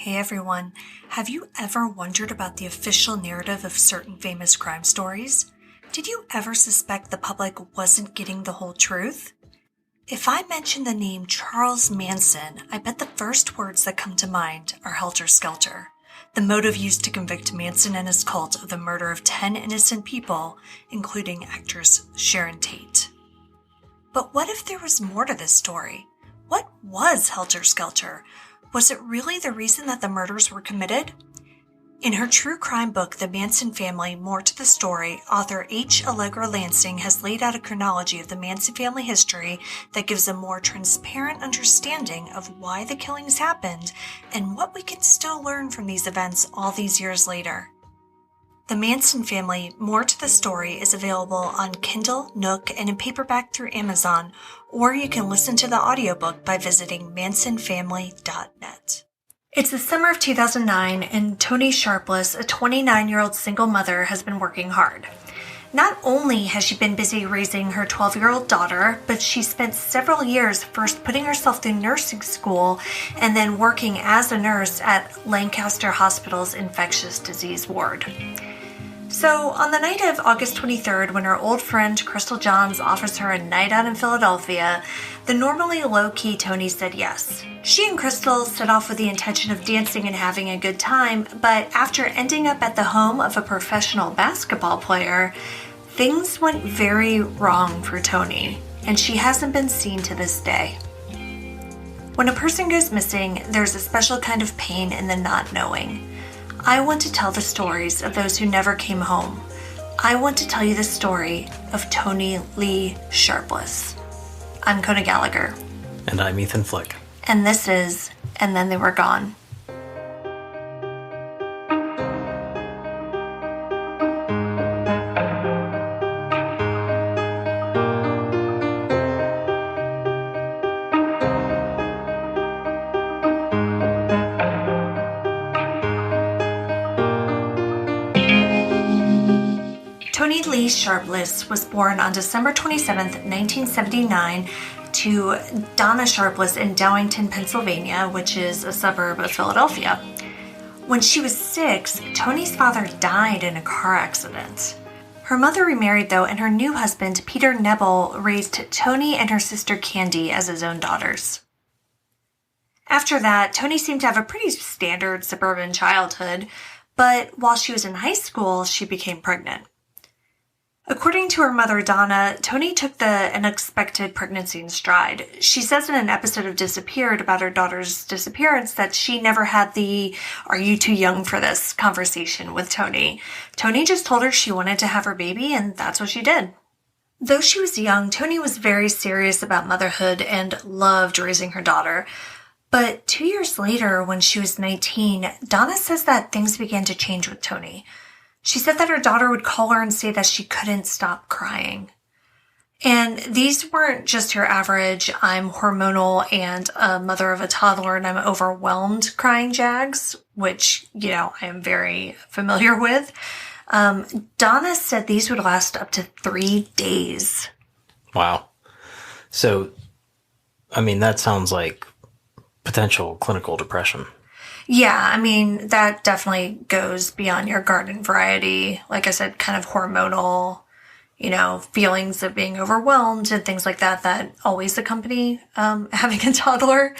Hey everyone, have you ever wondered about the official narrative of certain famous crime stories? Did you ever suspect the public wasn't getting the whole truth? If I mention the name Charles Manson, I bet the first words that come to mind are helter-skelter, the motive used to convict Manson and his cult of the murder of 10 innocent people, including actress Sharon Tate. But what if there was more to this story? What was helter-skelter? Was it really the reason that the murders were committed? In her true crime book, The Manson Family, More to the Story, author H. Allegra Lansing has laid out a chronology of the Manson family history that gives a more transparent understanding of why the killings happened and what we can still learn from these events all these years later. The Manson Family, More to the Story is available on Kindle, Nook, and in paperback through Amazon, or you can listen to the audiobook by visiting mansonfamily.net. It's the summer of 2009, and Toni Sharpless, a 29-year-old single mother, has been working hard. Not only has she been busy raising her 12-year-old daughter, but she spent several years first putting herself through nursing school and then working as a nurse at Lancaster Hospital's infectious disease ward. So, on the night of August 23rd, when her old friend Crystal Johns offers her a night out in Philadelphia, the normally low-key Toni said yes. She and Crystal set off with the intention of dancing and having a good time, but after ending up at the home of a professional basketball player, things went very wrong for Toni, and she hasn't been seen to this day. When a person goes missing, there's a special kind of pain in the not knowing. I want to tell the stories of those who never came home. I want to tell you the story of Toni Lee Sharpless. I'm Kona Gallagher. And I'm Ethan Flick. And this is And Then They Were Gone. Toni Lee Sharpless was born on December 27, 1979, to Donna Sharpless in Dowington, Pennsylvania, which is a suburb of Philadelphia. When she was 6, Toni's father died in a car accident. Her mother remarried, though, and her new husband, Peter Nebel, raised Toni and her sister Candy as his own daughters. After that, Toni seemed to have a pretty standard suburban childhood, but while she was in high school, she became pregnant. According to her mother, Donna, Toni took the unexpected pregnancy in stride. She says in an episode of Disappeared about her daughter's disappearance that she never had the "are you too young for this" conversation with Toni. Toni just told her she wanted to have her baby, and that's what she did. Though she was young, Toni was very serious about motherhood and loved raising her daughter. But 2 years later, when she was 19, Donna says that things began to change with Toni. She said that her daughter would call her and say that she couldn't stop crying. And these weren't just your average, I'm hormonal and a mother of a toddler and I'm overwhelmed crying jags, which, I am very familiar with. Donna said these would last up to 3 days. Wow. So, that sounds like potential clinical depression. Yeah, that definitely goes beyond your garden variety. Like I said, kind of hormonal, feelings of being overwhelmed and things like that always accompany having a toddler.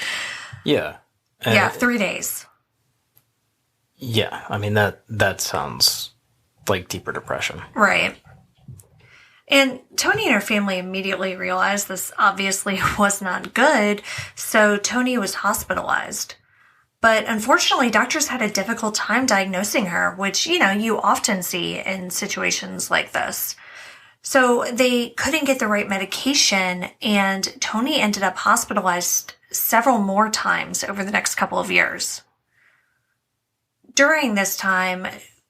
Yeah. 3 days. Yeah, that sounds like deeper depression. Right. And Toni and her family immediately realized this obviously was not good, so Toni was hospitalized. But unfortunately, doctors had a difficult time diagnosing her, which, you often see in situations like this. So they couldn't get the right medication, and Toni ended up hospitalized several more times over the next couple of years. During this time,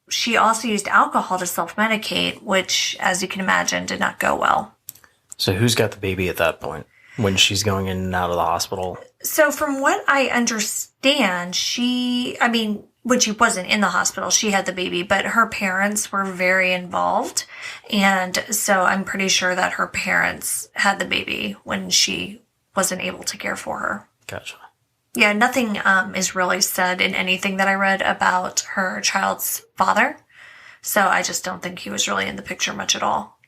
she also used alcohol to self-medicate, which, as you can imagine, did not go well. So who's got the baby at that point when she's going in and out of the hospital? So from what I understand, when she wasn't in the hospital, she had the baby, but her parents were very involved. And so I'm pretty sure that her parents had the baby when she wasn't able to care for her. Gotcha. Yeah, nothing is really said in anything that I read about her child's father. So I just don't think he was really in the picture much at all.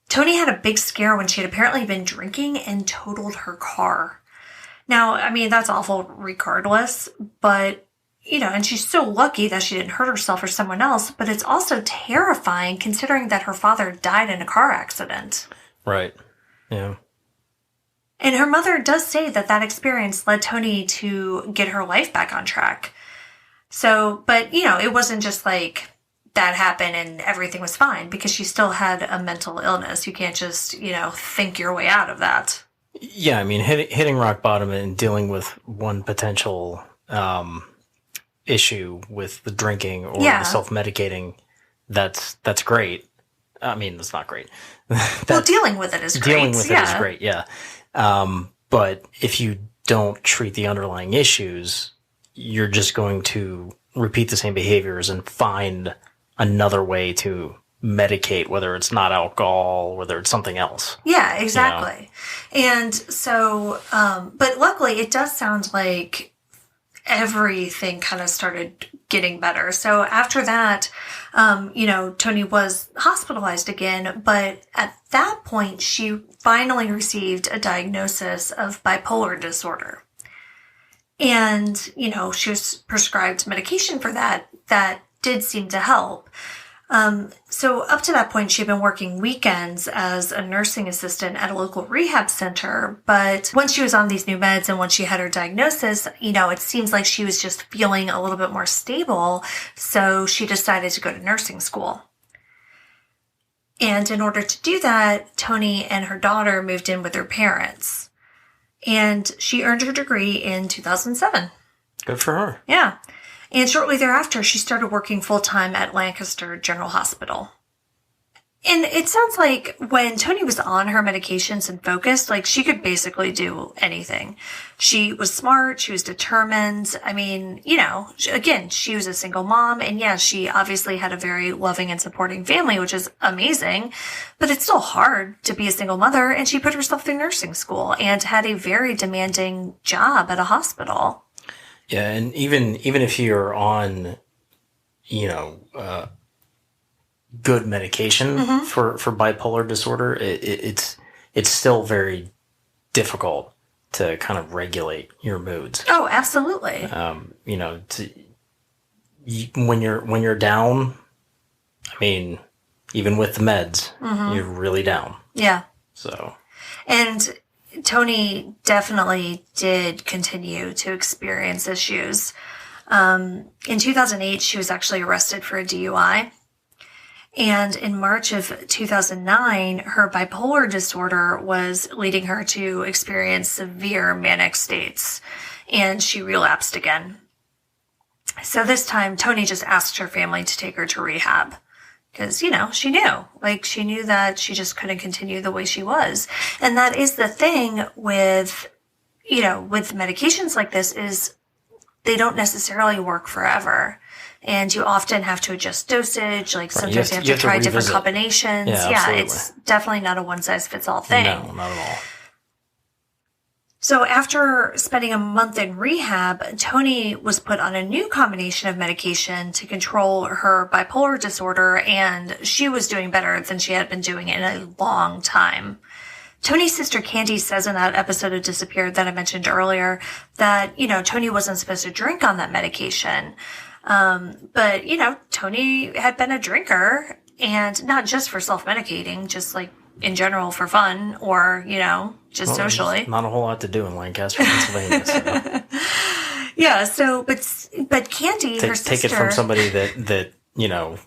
Toni had a big scare when she had apparently been drinking and totaled her car. Now, I mean, that's awful regardless, but, and she's so lucky that she didn't hurt herself or someone else, but it's also terrifying considering that her father died in a car accident. Right. Yeah. And her mother does say that experience led Toni to get her life back on track. So, but, it wasn't just like that happened and everything was fine because she still had a mental illness. You can't just, think your way out of that. Yeah, I mean, hitting rock bottom and dealing with one potential issue with the drinking or the self-medicating, that's great. I mean, that's not great. Well, dealing with it is great. Dealing with it is great, yeah. But if you don't treat the underlying issues, you're just going to repeat the same behaviors and find another way to medicate, whether it's not alcohol, whether it's something else. Yeah, exactly. And so, but luckily it does sound like everything kind of started getting better. So after that, Toni was hospitalized again, but at that point she finally received a diagnosis of bipolar disorder. And, she was prescribed medication for that did seem to help. So up to that point, she'd been working weekends as a nursing assistant at a local rehab center. But once she was on these new meds and once she had her diagnosis, it seems like she was just feeling a little bit more stable. So she decided to go to nursing school. And in order to do that, Toni and her daughter moved in with their parents. And she earned her degree in 2007. Good for her. Yeah. And shortly thereafter, she started working full-time at Lancaster General Hospital. And it sounds like when Toni was on her medications and focused, like she could basically do anything. She was smart. She was determined. I mean, again, she was a single mom. And yeah, she obviously had a very loving and supporting family, which is amazing. But it's still hard to be a single mother. And she put herself through nursing school and had a very demanding job at a hospital. Yeah, and even if you're on, good medication for bipolar disorder, it's still very difficult to kind of regulate your moods. Oh, absolutely. When you're down, I mean, even with the meds, you're really down. Yeah. So. And Toni definitely did continue to experience issues. In 2008, she was actually arrested for a DUI. And in March of 2009, her bipolar disorder was leading her to experience severe manic states, and she relapsed again. So this time, Toni just asked her family to take her to rehab. Because, she knew that she just couldn't continue the way she was. And that is the thing with medications like this is they don't necessarily work forever. And you often have to adjust dosage. Like sometimes you have to try different combinations. Yeah, it's definitely not a one-size-fits-all thing. No, not at all. So after spending a month in rehab, Toni was put on a new combination of medication to control her bipolar disorder, and she was doing better than she had been doing in a long time. Toni's sister Candy says in that episode of Disappeared that I mentioned earlier that, Toni wasn't supposed to drink on that medication. But, Toni had been a drinker, and not just for self-medicating, just like in general for fun or, just socially. Not a whole lot to do in Lancaster, Pennsylvania. So. Yeah, so, but Candy, her sister... Take it from somebody that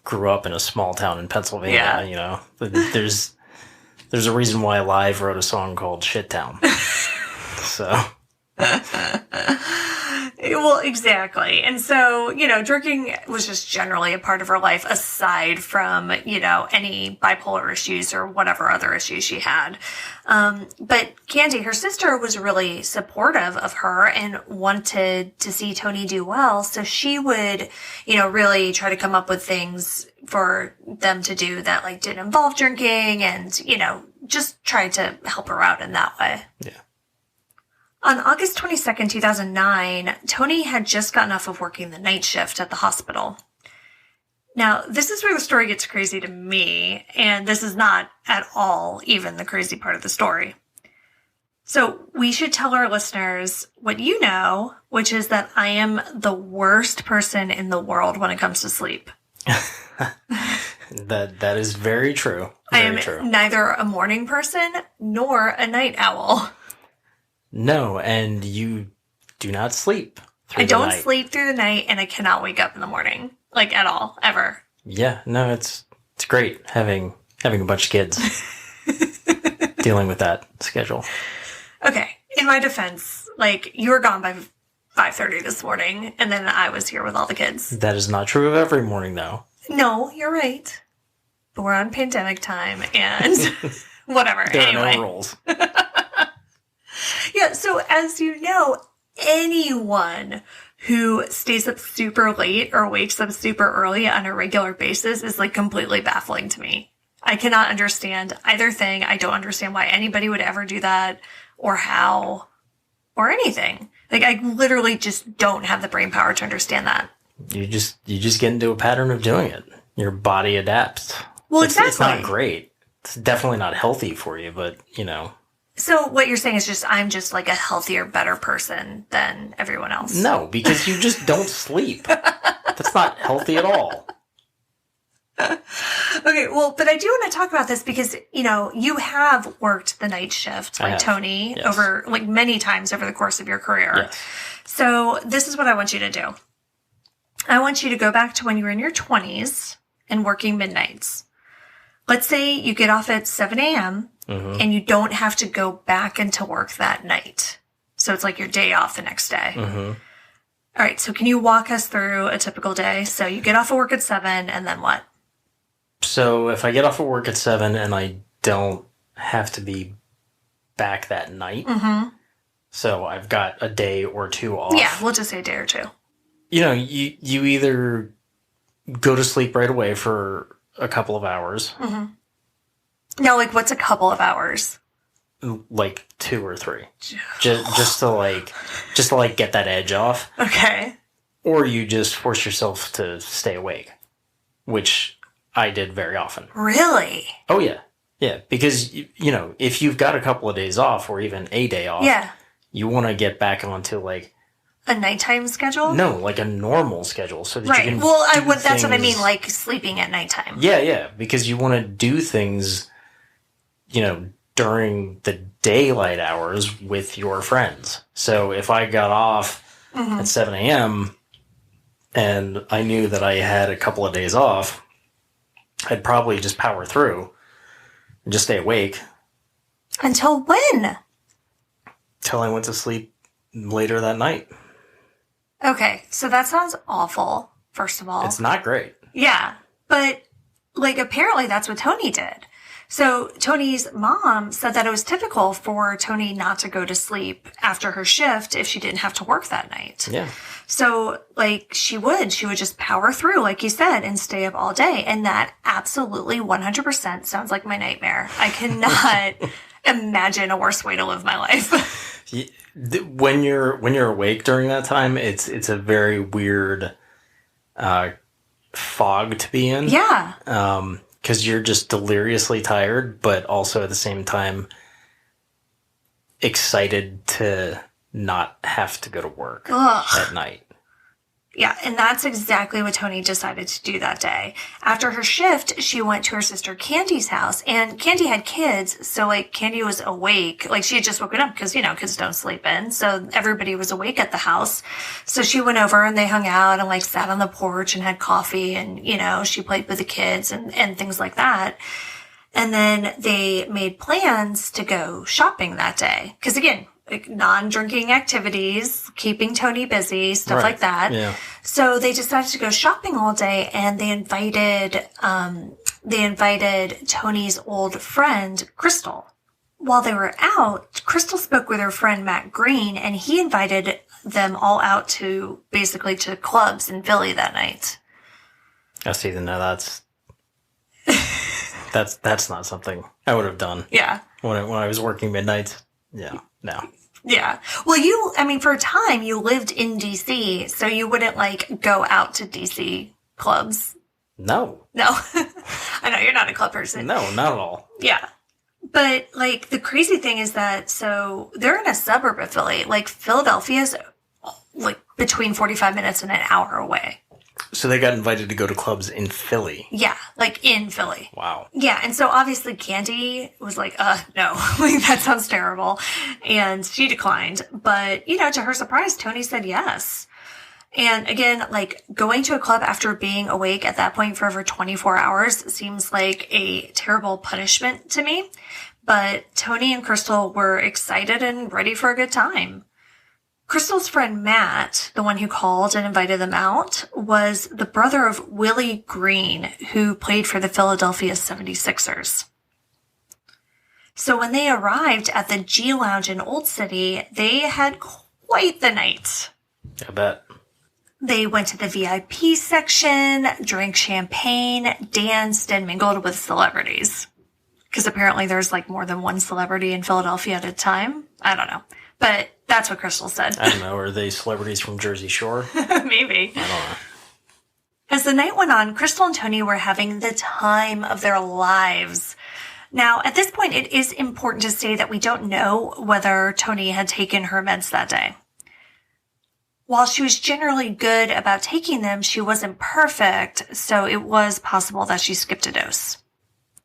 grew up in a small town in Pennsylvania, There's a reason why Live wrote a song called Shit Town. So... Well, exactly. And so, drinking was just generally a part of her life aside from, any bipolar issues or whatever other issues she had. But Candy, her sister, was really supportive of her and wanted to see Toni do well. So she would, really try to come up with things for them to do that didn't involve drinking and, just try to help her out in that way. Yeah. On August 22nd, 2009, Toni had just gotten off of working the night shift at the hospital. Now, this is where the story gets crazy to me, and this is not at all even the crazy part of the story. So we should tell our listeners what you know, which is that I am the worst person in the world when it comes to sleep. That is very true. I am neither a morning person nor a night owl. No, and you do not sleep through the night. I don't sleep through the night, and I cannot wake up in the morning. Like, at all. Ever. Yeah, no, it's great having a bunch of kids dealing with that schedule. Okay, in my defense, like, you were gone by 5:30 this morning, and then I was here with all the kids. That is not true of every morning, though. No, you're right. But we're on pandemic time, and whatever. There anyway. are no rules. Yeah, so as you know, anyone who stays up super late or wakes up super early on a regular basis is like completely baffling to me. I cannot understand either thing. I don't understand why anybody would ever do that or how or anything. Like, I literally just don't have the brain power to understand that. You just get into a pattern of doing it. Your body adapts. Well, exactly. It's not great. It's definitely not healthy for you, but, you know. So what you're saying is I'm just like a healthier, better person than everyone else. No, because you just don't sleep. That's not healthy at all. Okay, well, but I do want to talk about this because, you know, you have worked the night shift like Toni over like many times over the course of your career. Yes. So this is what I want you to do. I want you to go back to when you were in your 20s and working midnights. Let's say you get off at 7 a.m. And you don't have to go back into work that night. So it's like your day off the next day. All right, so can you walk us through a typical day? So you get off of work at 7, and then what? So if I get off of work at 7 and I don't have to be back that night, so I've got a day or two off. Yeah, we'll just say a day or two. You know, you either go to sleep right away for a couple of hours. No, like, what's a couple of hours? Like 2 or 3. just to get that edge off. Okay. Or you just force yourself to stay awake, which I did very often. Really? Oh, yeah. Yeah, because, you know, if you've got a couple of days off or even a day off, you want to get back onto, like... A nighttime schedule? No, like a normal schedule. So that you can that's what I mean, like sleeping at nighttime. Yeah, because you want to do things, you know, during the daylight hours with your friends. So if I got off at 7 a.m. and I knew that I had a couple of days off, I'd probably just power through and just stay awake. Until when? Till I went to sleep later that night. Okay, so that sounds awful, first of all. It's not great. Yeah, but, like, apparently that's what Toni did. So Toni's mom said that it was typical for Toni not to go to sleep after her shift if she didn't have to work that night. Yeah. So, like, she would just power through, like you said, and stay up all day. And that absolutely 100% sounds like my nightmare. I cannot imagine a worse way to live my life. When you're awake during that time, it's a very weird fog to be in. Yeah. Because you're just deliriously tired, but also at the same time excited to not have to go to work at night. Yeah, and that's exactly what Toni decided to do that day. After her shift, she went to her sister Candy's house, and Candy had kids, so, like, Candy was awake. Like, she had just woken up because, you know, kids don't sleep in, so everybody was awake at the house. So she went over and they hung out and, like, sat on the porch and had coffee and, you know, she played with the kids and things like that. And then they made plans to go shopping that day. Because, again, like non-drinking activities, keeping Toni busy, stuff like that. Yeah. So they decided to go shopping all day, and they invited Toni's old friend, Crystal. While they were out, Crystal spoke with her friend Matt Green, and he invited them all out to clubs in Philly that night. I see. No, that's not something I would have done. Yeah. When I was working midnights. Yeah. No. Yeah. Well, for a time, you lived in D.C., so you wouldn't, go out to D.C. clubs. No. No. I know, you're not a club person. No, not at all. Yeah. But, the crazy thing is that, so they're in a suburb of Philly. Philadelphia's, between 45 minutes and an hour away. So they got invited to go to clubs in Philly. Yeah, in Philly. Wow. Yeah, and so obviously Candy was no, that sounds terrible. And she declined. But, to her surprise, Toni said yes. And again, going to a club after being awake at that point for over 24 hours seems like a terrible punishment to me. But Toni and Crystal were excited and ready for a good time. Crystal's friend Matt, the one who called and invited them out, was the brother of Willie Green, who played for the Philadelphia 76ers. So when they arrived at the G Lounge in Old City, they had quite the night. I bet. They went to the VIP section, drank champagne, danced, and mingled with celebrities. Because apparently there's more than one celebrity in Philadelphia at a time. I don't know. But that's what Crystal said. I don't know. Are they celebrities from Jersey Shore? Maybe. I don't know. As the night went on, Crystal and Toni were having the time of their lives. Now, at this point, it is important to say that we don't know whether Toni had taken her meds that day. While she was generally good about taking them, she wasn't perfect, so it was possible that she skipped a dose.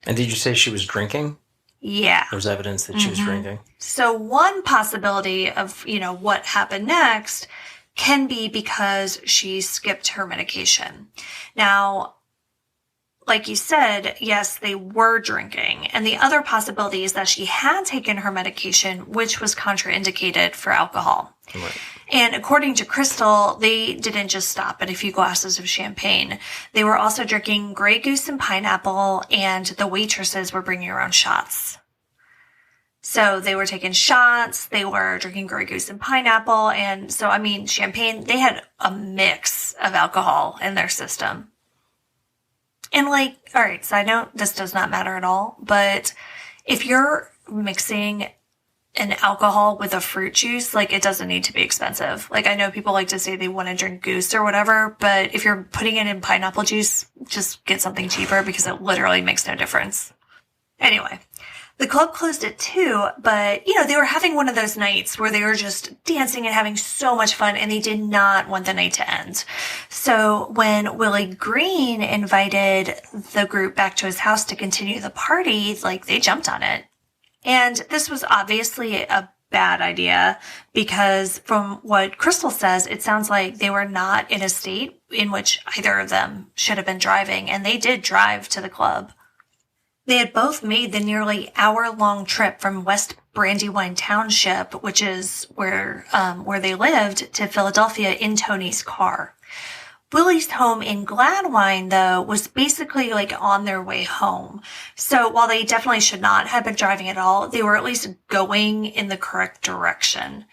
And did you say she was drinking? Yeah. There's evidence that she was drinking. So one possibility of, what happened next can be because she skipped her medication. Now, like you said, yes, they were drinking. And the other possibility is that she had taken her medication, which was contraindicated for alcohol. Right. And according to Crystal, they didn't just stop at a few glasses of champagne. They were also drinking Grey Goose and pineapple, and the waitresses were bringing around shots. So they were taking shots, they were drinking Grey Goose and pineapple, and so, champagne, they had a mix of alcohol in their system. And alright, side note, this does not matter at all, but if you're mixing an alcohol with a fruit juice, it doesn't need to be expensive. I know people like to say they want to drink goose or whatever, but if you're putting it in pineapple juice, just get something cheaper because it literally makes no difference. Anyway, the club closed at 2, but, they were having one of those nights where they were just dancing and having so much fun, and they did not want the night to end. So when Willie Green invited the group back to his house to continue the party, they jumped on it. And this was obviously a bad idea because from what Crystal says, it sounds like they were not in a state in which either of them should have been driving, and they did drive to the club. They had both made the nearly hour-long trip from West Brandywine Township, which is where they lived, to Philadelphia in Toni's car. Willie's home in Gladwine, though, was basically on their way home. So while they definitely should not have been driving at all, they were at least going in the correct direction.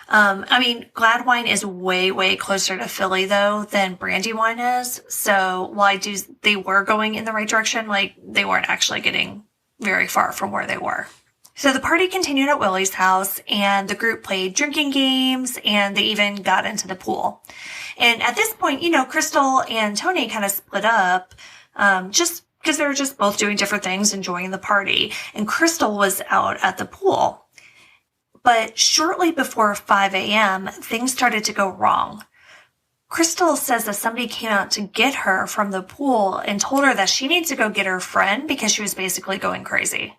Gladwine is way, way closer to Philly, though, than Brandywine is. So while they were going in the right direction, they weren't actually getting very far from where they were. So the party continued at Willie's house, and the group played drinking games, and they even got into the pool. And at this point, Crystal and Toni kind of split up, just because they were just both doing different things, enjoying the party. And Crystal was out at the pool. But shortly before 5 a.m., things started to go wrong. Crystal says that somebody came out to get her from the pool and told her that she needs to go get her friend because she was basically going crazy.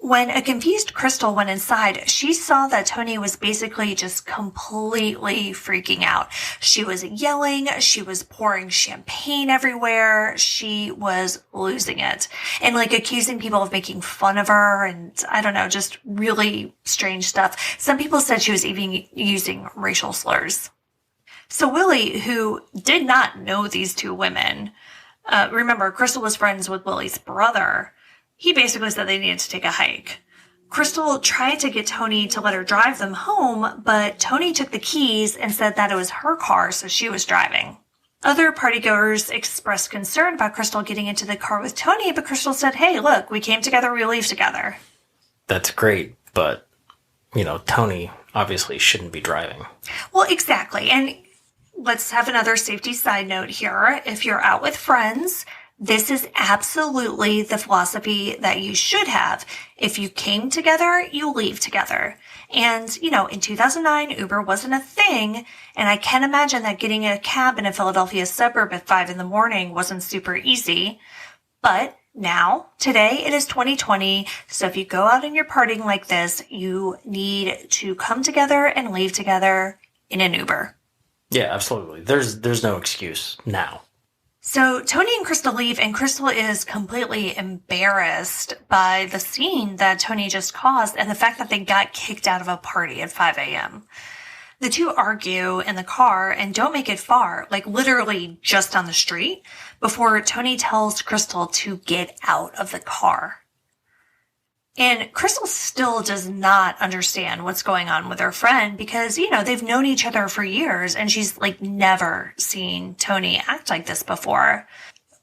When a confused Crystal went inside, she saw that Toni was basically just completely freaking out. She was yelling, she was pouring champagne everywhere, she was losing it. And accusing people of making fun of her and, I don't know, just really strange stuff. Some people said she was even using racial slurs. So Willie, who did not know these two women, remember, Crystal was friends with Willie's brother, he basically said they needed to take a hike. Crystal tried to get Toni to let her drive them home, but Toni took the keys and said that it was her car, so she was driving. Other partygoers expressed concern about Crystal getting into the car with Toni, but Crystal said, hey, look, we came together, we leave together. That's great, but, Toni, obviously shouldn't be driving. Well, exactly. And let's have another safety side note here. If you're out with friends, this is absolutely the philosophy that you should have. If you came together, you leave together. And, in 2009, Uber wasn't a thing. And I can imagine that getting a cab in a Philadelphia suburb at 5 a.m. wasn't super easy. But now, today, it is 2020. So if you go out and you're partying like this, you need to come together and leave together in an Uber. Yeah, absolutely. There's no excuse now. So Toni and Crystal leave, and Crystal is completely embarrassed by the scene that Toni just caused and the fact that they got kicked out of a party at 5 a.m. The two argue in the car and don't make it far, like literally just on the street, before Toni tells Crystal to get out of the car. And Crystal still does not understand what's going on with her friend because, they've known each other for years and she's never seen Toni act like this before.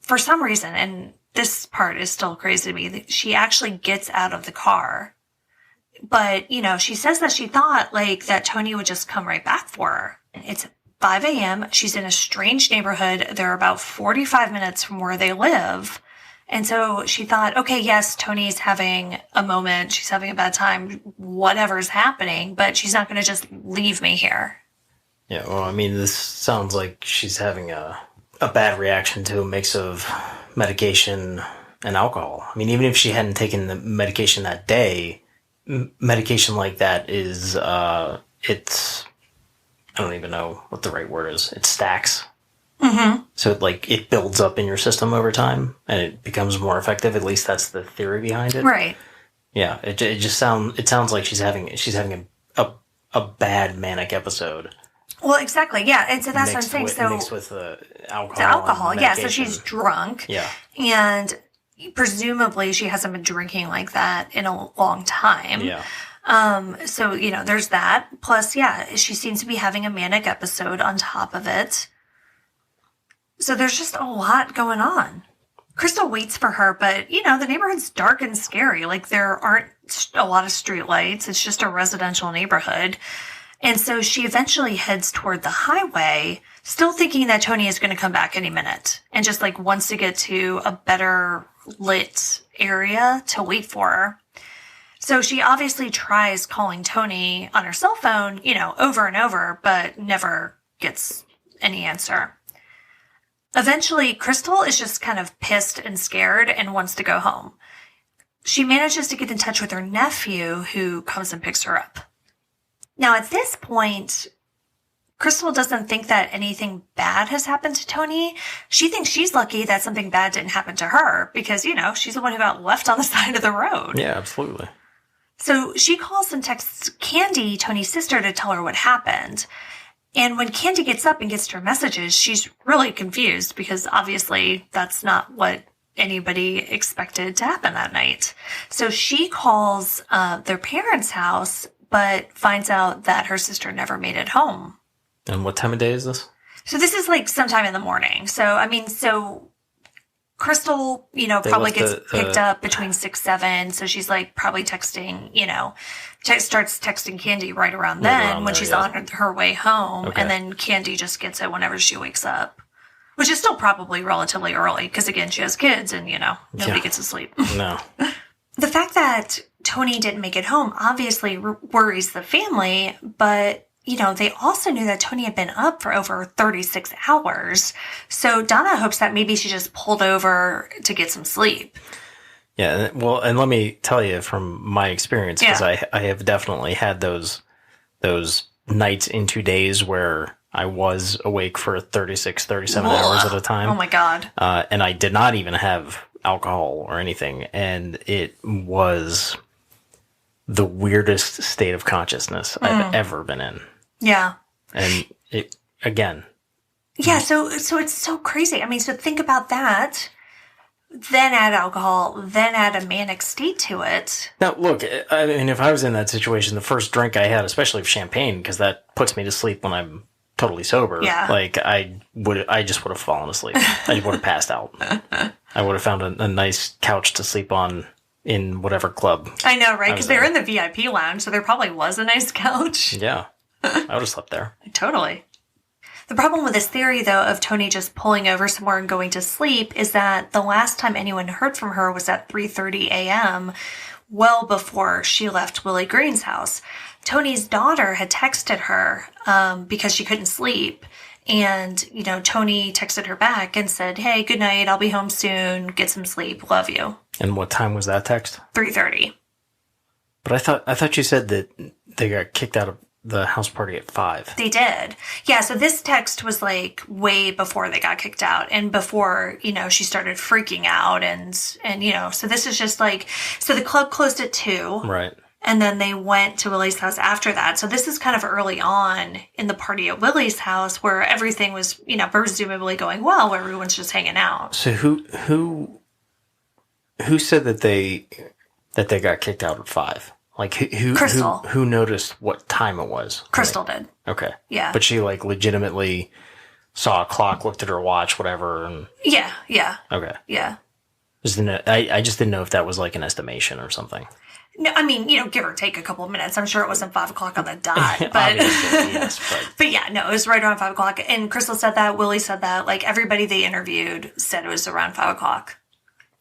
For some reason, and this part is still crazy to me, that she actually gets out of the car. But, she says that she thought that Toni would just come right back for her. It's 5 a.m. She's in a strange neighborhood. They're about 45 minutes from where they live. And so she thought, okay, yes, Toni's having a moment. She's having a bad time. Whatever's happening, but she's not going to just leave me here. Yeah, well, this sounds like she's having a bad reaction to a mix of medication and alcohol. Even if she hadn't taken the medication that day, medication like that is, it's, I don't even know what the right word is. It stacks. Mm-hmm. So it builds up in your system over time and it becomes more effective. At least that's the theory behind it. Right. Yeah. It sounds like she's having a bad manic episode. Well, exactly. Yeah. And so that's what I'm saying. Mixed with alcohol. The alcohol. Yeah. So she's drunk. Yeah. And presumably she hasn't been drinking like that in a long time. Yeah. So, there's that. Plus, yeah, she seems to be having a manic episode on top of it. So there's just a lot going on. Crystal waits for her, but, the neighborhood's dark and scary. There aren't a lot of street lights. It's just a residential neighborhood. And so she eventually heads toward the highway, still thinking that Toni is going to come back any minute and just wants to get to a better lit area to wait for her. So she obviously tries calling Toni on her cell phone, over and over, but never gets any answer. Eventually, Crystal is just kind of pissed and scared and wants to go home. She manages to get in touch with her nephew, who comes and picks her up. Now, at this point, Crystal doesn't think that anything bad has happened to Toni. She thinks she's lucky that something bad didn't happen to her because, she's the one who got left on the side of the road. Yeah, absolutely. So she calls and texts Candy, Toni's sister, to tell her what happened. And when Candy gets up and gets to her messages, she's really confused because obviously that's not what anybody expected to happen that night. So she calls their parents' house, but finds out that her sister never made it home. And what time of day is this? So this is sometime in the morning. So Crystal, probably gets picked up between 6, 7. So she's probably texting, starts texting Candy right around then when she's on her way home. Okay. And then Candy just gets it whenever she wakes up, which is still probably relatively early because, again, she has kids and, nobody gets to sleep. No. The fact that Toni didn't make it home obviously worries the family, but they also knew that Toni had been up for over 36 hours. So Donna hopes that maybe she just pulled over to get some sleep. Yeah, well, and let me tell you from my experience, because I have definitely had those nights into days where I was awake for 36, 37 hours at a time. Oh, my God. And I did not even have alcohol or anything. And it was the weirdest state of consciousness I've ever been in. Yeah. And it, again. Yeah, so it's so crazy. So think about that. Then add alcohol, then add a manic state to it. Now, look, if I was in that situation, the first drink I had, especially of champagne, because that puts me to sleep when I'm totally sober. Yeah. I just would have fallen asleep. I would have passed out. I would have found a nice couch to sleep on in whatever club. I know, right? Because they're in the VIP lounge, so there probably was a nice couch. Yeah. I would have slept there. Totally. The problem with this theory, though, of Toni just pulling over somewhere and going to sleep is that the last time anyone heard from her was at 3:30 a.m., well before she left Willie Green's house. Toni's daughter had texted her because she couldn't sleep. And, Toni texted her back and said, hey, good night. I'll be home soon. Get some sleep. Love you. And what time was that text? 3:30. But I thought you said that they got kicked out of the house party at 5. They did. Yeah, so this text was like way before they got kicked out and before, she started freaking out and so this is just like, so the club closed at 2. Right. And then they went to Willie's house after that. So this is kind of early on in the party at Willie's house where everything was, presumably going well, where everyone's just hanging out. So who said that they got kicked out at 5? Like Crystal. Who noticed what time it was? Crystal did. Okay. Yeah. But she legitimately saw a clock, looked at her watch, whatever, and Yeah. okay. Yeah. I just didn't know if that was like an estimation or something. No, I mean, give or take a couple of minutes. I'm sure it wasn't 5 o'clock on the dot, but Obviously, yes, but yeah, no, it was right around 5 o'clock. And Crystal said that, Willie said that, everybody they interviewed said it was around 5 o'clock.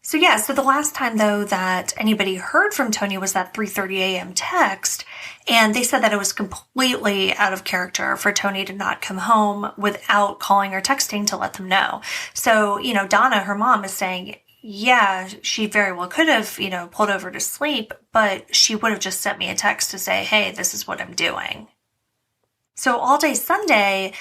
So yeah, so the last time though that anybody heard from Toni was that 3:30 a.m. text, and they said that it was completely out of character for Toni to not come home without calling or texting to let them know. So, Donna, her mom, is saying, yeah, she very well could have, pulled over to sleep, but she would have just sent me a text to say, hey, this is what I'm doing. So all day Sunday,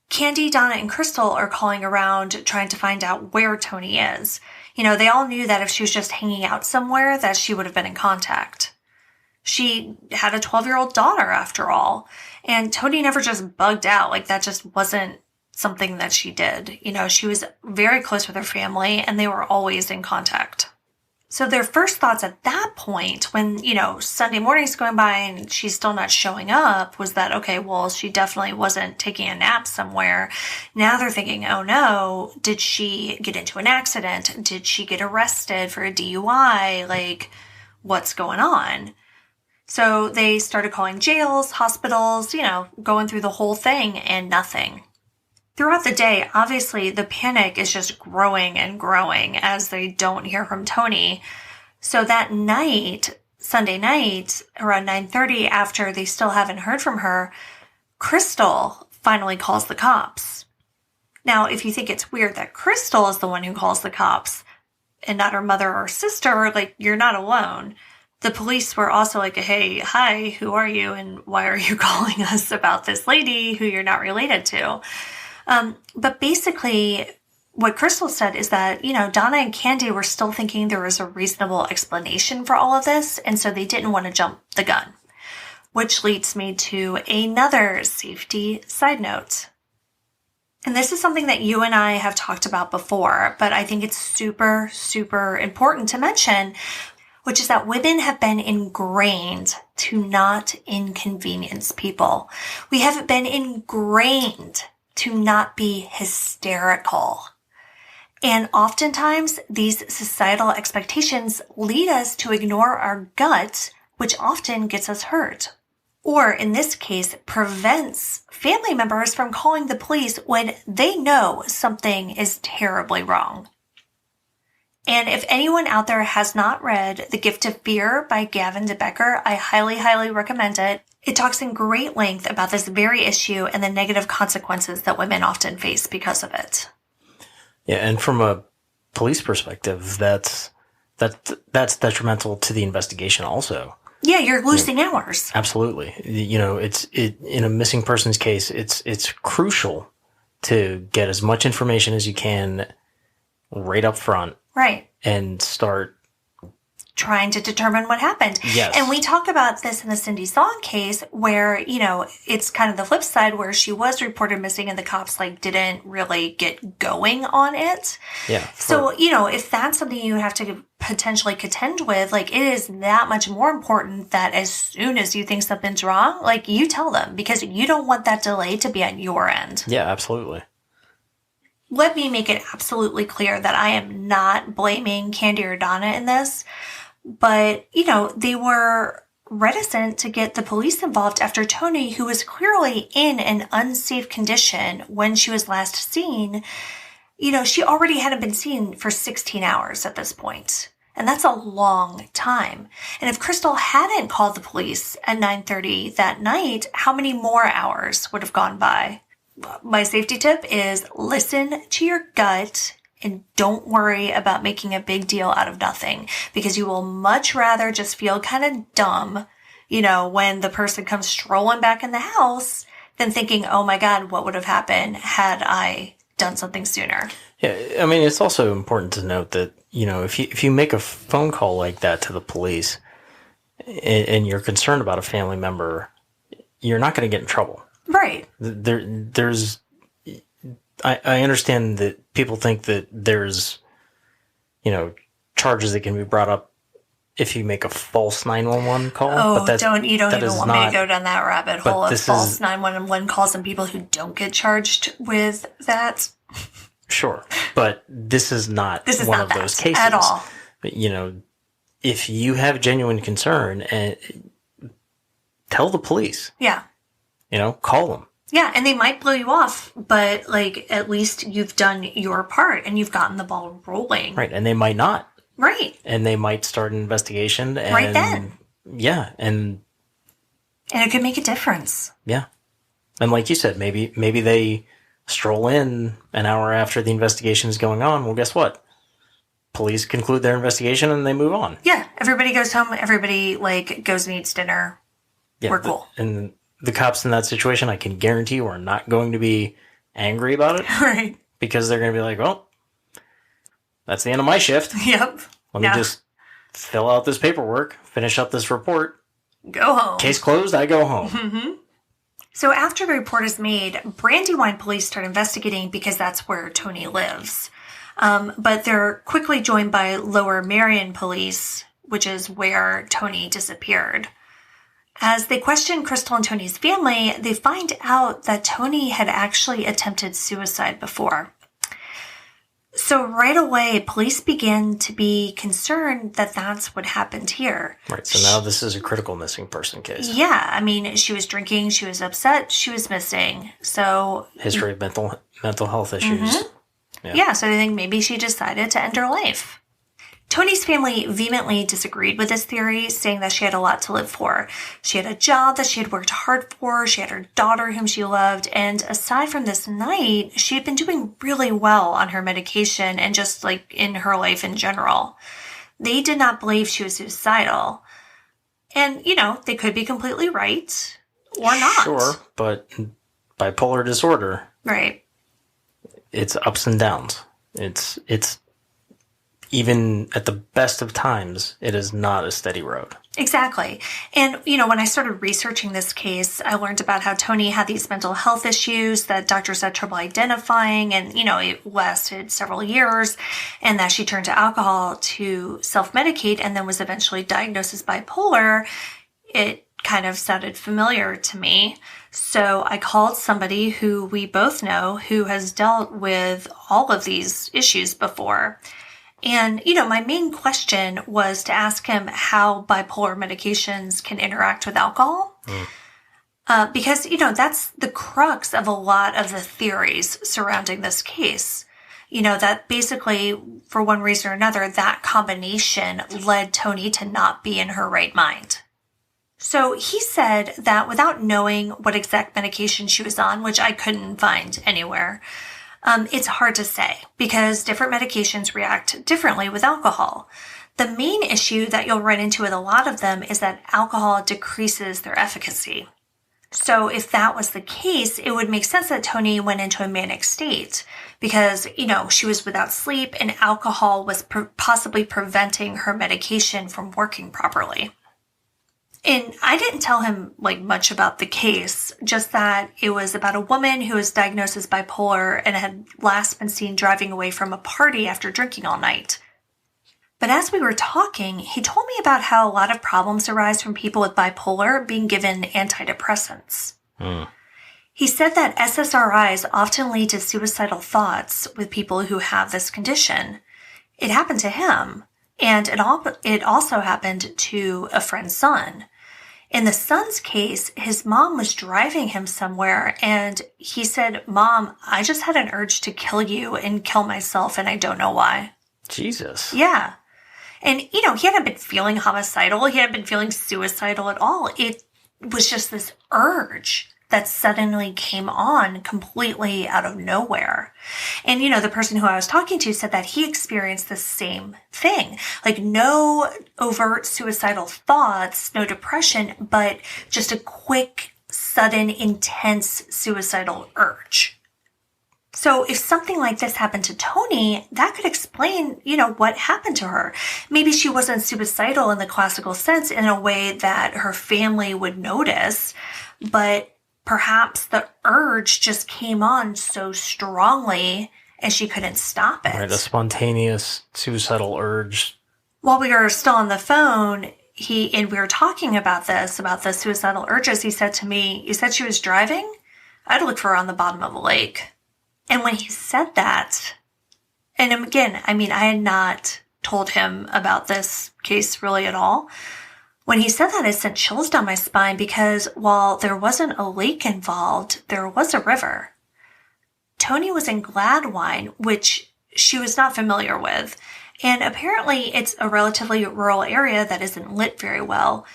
Candy, Donna, and Crystal are calling around trying to find out where Toni is. They all knew that if she was just hanging out somewhere, that she would have been in contact. She had a 12-year-old daughter, after all, and Toni never just bugged out. That just wasn't something that she did. She was very close with her family, and they were always in contact. So their first thoughts at that point, when, Sunday morning's going by and she's still not showing up, was that, okay, well, she definitely wasn't taking a nap somewhere. Now they're thinking, oh no, did she get into an accident? Did she get arrested for a DUI? What's going on? So they started calling jails, hospitals, going through the whole thing, and nothing. Throughout the day, obviously, the panic is just growing and growing as they don't hear from Toni. So that night, Sunday night, around 9:30, after they still haven't heard from her, Crystal finally calls the cops. Now, if you think it's weird that Crystal is the one who calls the cops and not her mother or sister, you're not alone. The police were also like, hey, hi, who are you? And why are you calling us about this lady who you're not related to? But basically, what Crystal said is that, Donna and Candy were still thinking there was a reasonable explanation for all of this, and so they didn't want to jump the gun. Which leads me to another safety side note. And this is something that you and I have talked about before, but I think it's super, super important to mention, which is that women have been ingrained to not inconvenience people. We have been ingrained to not be hysterical. And oftentimes, these societal expectations lead us to ignore our gut, which often gets us hurt. Or in this case, prevents family members from calling the police when they know something is terribly wrong. And if anyone out there has not read The Gift of Fear by Gavin de Becker, I highly, highly recommend it. It talks in great length about this very issue and the negative consequences that women often face because of it. Yeah, and from a police perspective, that's detrimental to the investigation also. Yeah, you're losing hours. Absolutely. It's in a missing persons case, it's crucial to get as much information as you can right up front. Right. And start trying to determine what happened. Yes. And we talk about this in the Cindy Song case where, it's kind of the flip side where she was reported missing and the cops didn't really get going on it. Yeah. So, if that's something you have to potentially contend with, it is that much more important that as soon as you think something's wrong, you tell them because you don't want that delay to be on your end. Yeah, absolutely. Let me make it absolutely clear that I am not blaming Candy or Donna in this. But, they were reticent to get the police involved after Toni, who was clearly in an unsafe condition when she was last seen, she already hadn't been seen for 16 hours at this point. And that's a long time. And if Crystal hadn't called the police at 9:30 that night, how many more hours would have gone by? My safety tip is listen to your gut and don't worry about making a big deal out of nothing, because you will much rather just feel kind of dumb, when the person comes strolling back in the house than thinking, oh my God, what would have happened had I done something sooner? Yeah, I mean, it's also important to note that, if you make a phone call like that to the police and you're concerned about a family member, you're not going to get in trouble. Right. I understand that people think that there's, charges that can be brought up if you make a false 911 call. Oh, but you don't even want me to go down that rabbit hole of false 911 calls and people who don't get charged with that. Sure, but this is not one of those cases at all. But, if you have genuine concern, and tell the police. Yeah. Call them. Yeah, and they might blow you off, but at least you've done your part and you've gotten the ball rolling. Right, and they might not. Right. And they might start an investigation. And, right then. Yeah, and it could make a difference. Yeah. And like you said, maybe they stroll in an hour after the investigation is going on. Well, guess what? Police conclude their investigation and they move on. Yeah, everybody goes home. Everybody goes and eats dinner. Yeah, we're cool. And the cops in that situation, I can guarantee you, are not going to be angry about it. Right. Because they're going to be like, well, that's the end of my shift. Yep. Let me just fill out this paperwork, finish up this report. Go home. Case closed, I go home. Mm-hmm. So after the report is made, Brandywine police start investigating because that's where Toni lives. But they're quickly joined by Lower Merion police, which is where Toni disappeared. As they question Crystal and Toni's family, they find out that Toni had actually attempted suicide before. So right away, police begin to be concerned that that's what happened here. Right, so now this is a critical missing person case. Yeah, I mean, she was drinking, she was upset, she was missing. So history of mental health issues. Mm-hmm. Yeah, so they think maybe she decided to end her life. Toni's family vehemently disagreed with this theory, saying that she had a lot to live for. She had a job that she had worked hard for, she had her daughter whom she loved, and aside from this night, she had been doing really well on her medication and just in her life in general. They did not believe she was suicidal. And, they could be completely right or not. Sure, but bipolar disorder. Right. It's ups and downs. It's even at the best of times, it is not a steady road. Exactly. And, when I started researching this case, I learned about how Toni had these mental health issues that doctors had trouble identifying, and, it lasted several years, and that she turned to alcohol to self-medicate and then was eventually diagnosed as bipolar. It kind of sounded familiar to me. So I called somebody who we both know who has dealt with all of these issues before. And, my main question was to ask him how bipolar medications can interact with alcohol. Because, that's the crux of a lot of the theories surrounding this case. That basically, for one reason or another, that combination led Toni to not be in her right mind. So he said that without knowing what exact medication she was on, which I couldn't find anywhere, it's hard to say because different medications react differently with alcohol. The main issue that you'll run into with a lot of them is that alcohol decreases their efficacy. So if that was the case, it would make sense that Toni went into a manic state because, she was without sleep and alcohol was possibly preventing her medication from working properly. And I didn't tell him much about the case, just that it was about a woman who was diagnosed as bipolar and had last been seen driving away from a party after drinking all night. But as we were talking, he told me about how a lot of problems arise from people with bipolar being given antidepressants. He said that SSRIs often lead to suicidal thoughts with people who have this condition. It happened to him. And it also happened to a friend's son. In the son's case, his mom was driving him somewhere, and he said, "Mom, I just had an urge to kill you and kill myself, and I don't know why." Jesus. Yeah. And, he hadn't been feeling homicidal. He hadn't been feeling suicidal at all. It was just this urge that suddenly came on completely out of nowhere. And, the person who I was talking to said that he experienced the same thing. Like, no overt suicidal thoughts, no depression, but just a quick, sudden, intense suicidal urge. So if something like this happened to Toni, that could explain, what happened to her. Maybe she wasn't suicidal in the classical sense in a way that her family would notice, but perhaps the urge just came on so strongly and she couldn't stop it. Right, a spontaneous suicidal urge. While we were still on the phone, we were talking about the suicidal urges. He said to me, "You said she was driving? I'd look for her on the bottom of a lake." And when he said that, and again, I had not told him about this case really at all. When he said that, it sent chills down my spine because while there wasn't a lake involved, there was a river. Toni was in Gladwine, which she was not familiar with. And apparently it's a relatively rural area that isn't lit very well.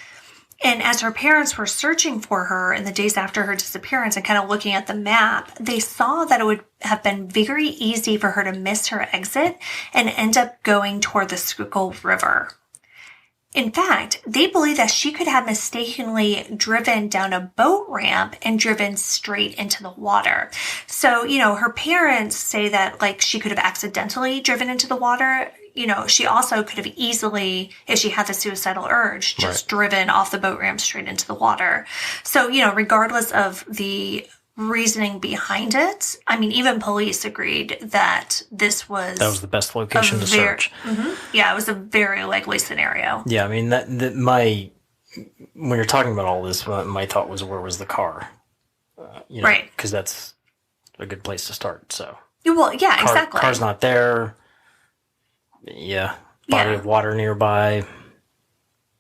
And as her parents were searching for her in the days after her disappearance and kind of looking at the map, they saw that it would have been very easy for her to miss her exit and end up going toward the Schuylkill River. In fact, they believe that she could have mistakenly driven down a boat ramp and driven straight into the water. So, her parents say that, she could have accidentally driven into the water. She also could have easily, if she had the suicidal urge, just driven off the boat ramp straight into the water. So, regardless of the reasoning behind it, even police agreed that that was the best location to search. Mm-hmm. Yeah, it was a very likely scenario. Yeah, when you're talking about all this, my thought was, where was the car? Right. Because that's a good place to start. So. Well, yeah, exactly. Car's not there. Yeah, body of water nearby.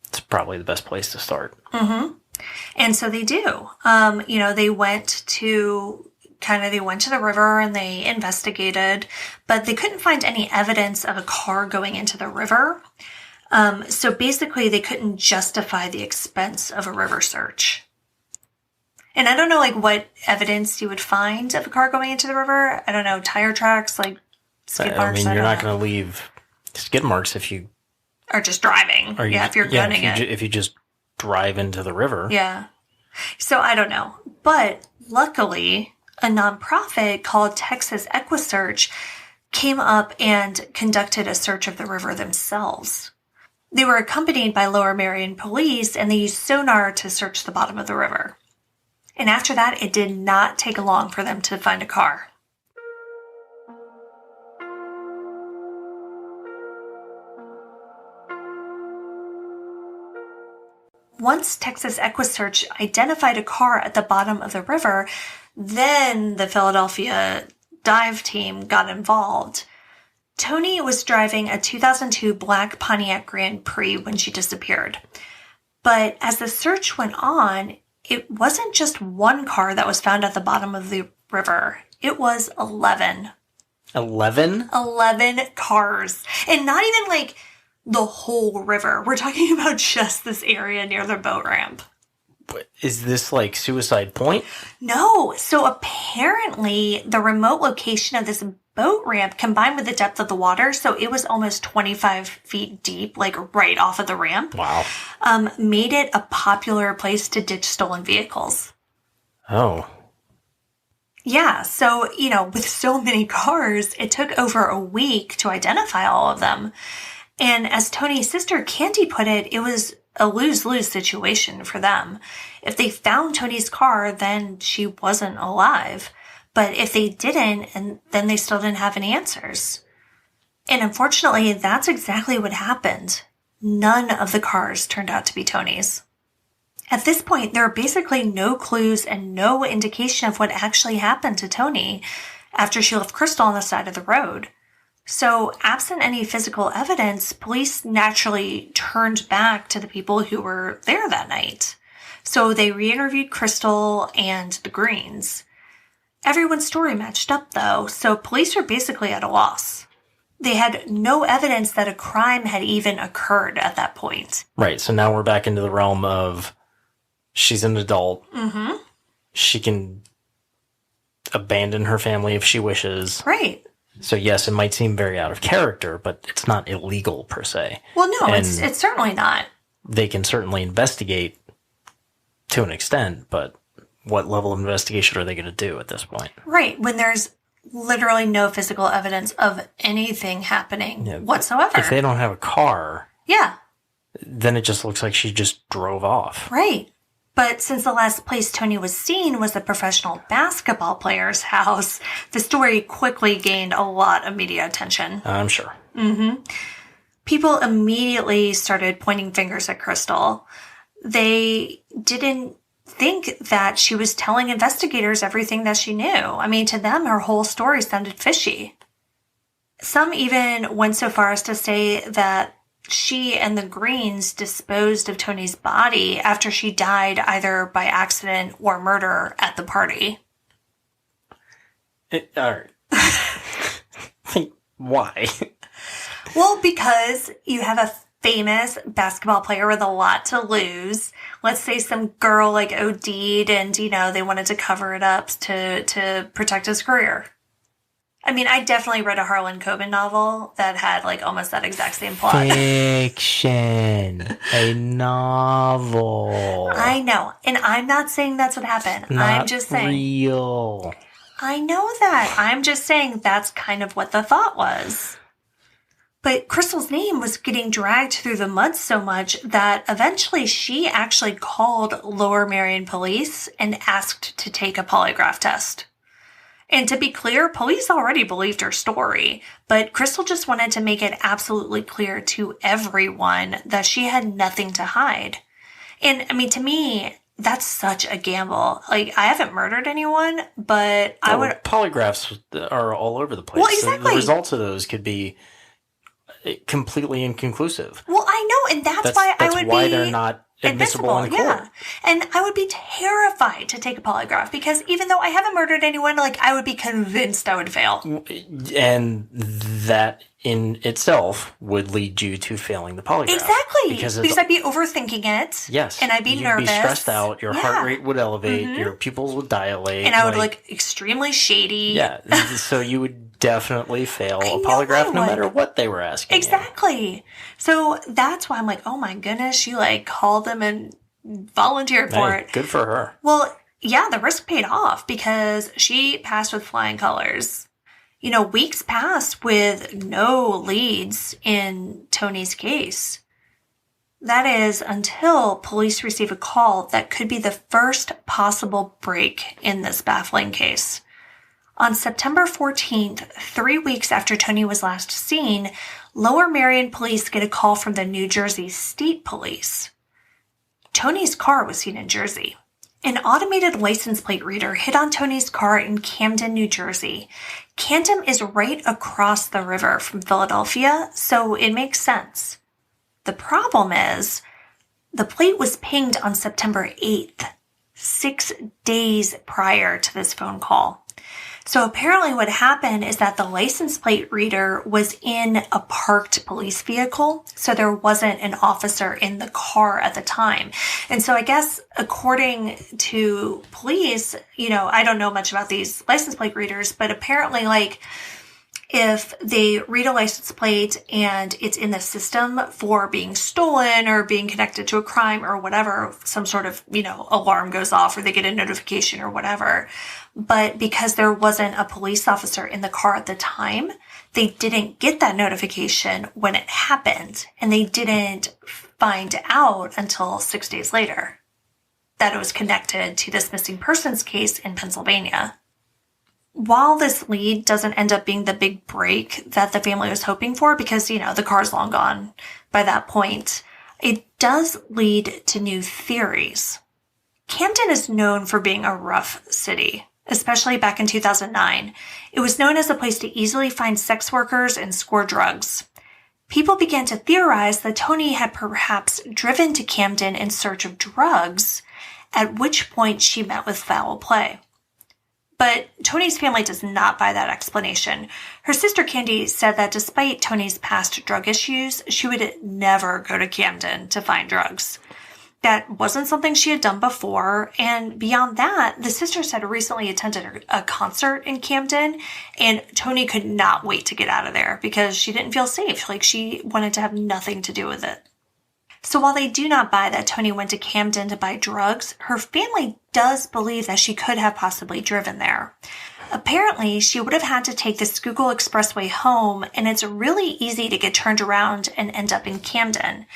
It's probably the best place to start. Mm-hmm. And so they do. They went to the river and they investigated, but they couldn't find any evidence of a car going into the river. So basically they couldn't justify the expense of a river search. And I don't know, what evidence you would find of a car going into the river. I don't know, tire tracks, skid marks. You're not going to leave skid marks if you are just driving. If you're gunning it. If you just drive into the river. Yeah. So I don't know. But luckily, a nonprofit called Texas Equusearch came up and conducted a search of the river themselves. They were accompanied by Lower Merion police, and they used sonar to search the bottom of the river. And after that, it did not take long for them to find a car. Once Texas Equusearch identified a car at the bottom of the river, then the Philadelphia dive team got involved. Toni was driving a 2002 black Pontiac Grand Prix when she disappeared. But as the search went on, it wasn't just one car that was found at the bottom of the river. It was 11. 11? 11 cars. And not even the whole river. We're talking about just this area near the boat ramp. But is this Suicide Point? No. So apparently the remote location of this boat ramp combined with the depth of the water, so it was almost 25 feet deep, right off of the ramp. Wow. Made it a popular place to ditch stolen vehicles. Oh. Yeah. So, with so many cars, it took over a week to identify all of them. And as Toni's sister Candy put it, it was a lose-lose situation for them. If they found Toni's car, then she wasn't alive. But if they didn't, and then they still didn't have any answers. And unfortunately, that's exactly what happened. None of the cars turned out to be Toni's. At this point, there are basically no clues and no indication of what actually happened to Toni after she left Crystal on the side of the road. So, absent any physical evidence, police naturally turned back to the people who were there that night. So, they re-interviewed Crystal and the Greens. Everyone's story matched up, though, so police were basically at a loss. They had no evidence that a crime had even occurred at that point. Right, so now we're back into the realm of she's an adult. Mm-hmm. She can abandon her family if she wishes. Right. So yes, it might seem very out of character, but it's not illegal per se. Well, no, it's certainly not. They can certainly investigate to an extent, but what level of investigation are they going to do at this point? Right, when there's literally no physical evidence of anything happening whatsoever. If they don't have a car, yeah, then it just looks like she just drove off. Right. But since the last place Toni was seen was a professional basketball player's house, the story quickly gained a lot of media attention. I'm sure. Mm-hmm. People immediately started pointing fingers at Crystal. They didn't think that she was telling investigators everything that she knew. I mean, to them, her whole story sounded fishy. Some even went so far as to say that she and the Greens disposed of Toni's body after she died either by accident or murder at the party. All right. Why? Well, because you have a famous basketball player with a lot to lose. Let's say some girl like OD'd and, they wanted to cover it up to protect his career. I mean, I definitely read a Harlan Coben novel that had almost that exact same plot. Fiction. A novel. I know. And I'm not saying that's what happened. I'm just saying. Real. I know that. I'm just saying that's kind of what the thought was. But Crystal's name was getting dragged through the mud so much that eventually she actually called Lower Merion Police and asked to take a polygraph test. And to be clear, police already believed her story, but Crystal just wanted to make it absolutely clear to everyone that she had nothing to hide. And I mean, to me, that's such a gamble. I haven't murdered anyone, but I would... Polygraphs are all over the place. Well, exactly. So the results of those could be completely inconclusive. Well, I know, and that's why I would be... That's why they're not admissible in court. Yeah. And I would be terrified to take a polygraph because even though I haven't murdered anyone, I would be convinced I would fail. And that in itself would lead you to failing the polygraph. Exactly. Because I'd be overthinking it. Yes. And I'd be nervous. You'd be stressed out. Your heart rate would elevate. Mm-hmm. Your pupils would dilate. And I would look extremely shady. Yeah. So you would definitely fail a polygraph no matter what they were asking. Exactly. You. So that's why I'm oh my goodness, she called them and volunteered for it. Good for her. Well, yeah, the risk paid off because she passed with flying colors. Weeks passed with no leads in Toni's case. That is until police receive a call that could be the first possible break in this baffling case. On September 14th, 3 weeks after Toni was last seen, Lower Merion police get a call from the New Jersey State Police. Toni's car was seen in Jersey. An automated license plate reader hit on Toni's car in Camden, New Jersey. Camden is right across the river from Philadelphia, so it makes sense. The problem is, the plate was pinged on September 8th, 6 days prior to this phone call. So apparently what happened is that the license plate reader was in a parked police vehicle, so there wasn't an officer in the car at the time. And so I guess according to police, I don't know much about these license plate readers, but apparently if they read a license plate and it's in the system for being stolen or being connected to a crime or whatever, some sort of, alarm goes off or they get a notification or whatever. But because there wasn't a police officer in the car at the time, they didn't get that notification when it happened. And they didn't find out until 6 days later that it was connected to this missing persons case in Pennsylvania. While this lead doesn't end up being the big break that the family was hoping for, because, the car's long gone by that point, it does lead to new theories. Camden is known for being a rough city. especially back in 2009. It was known as a place to easily find sex workers and score drugs. People began to theorize that Toni had perhaps driven to Camden in search of drugs, at which point she met with foul play. But Toni's family does not buy that explanation. Her sister Candy said that despite Toni's past drug issues, she would never go to Camden to find drugs. That wasn't something she had done before, and beyond that, the sisters had recently attended a concert in Camden, and Toni could not wait to get out of there because she didn't feel safe. Like, she wanted to have nothing to do with it. So while they do not buy that Toni went to Camden to buy drugs, her family does believe that she could have possibly driven there. Apparently, she would have had to take the Schuylkill Expressway home, and it's really easy to get turned around and end up in Camden.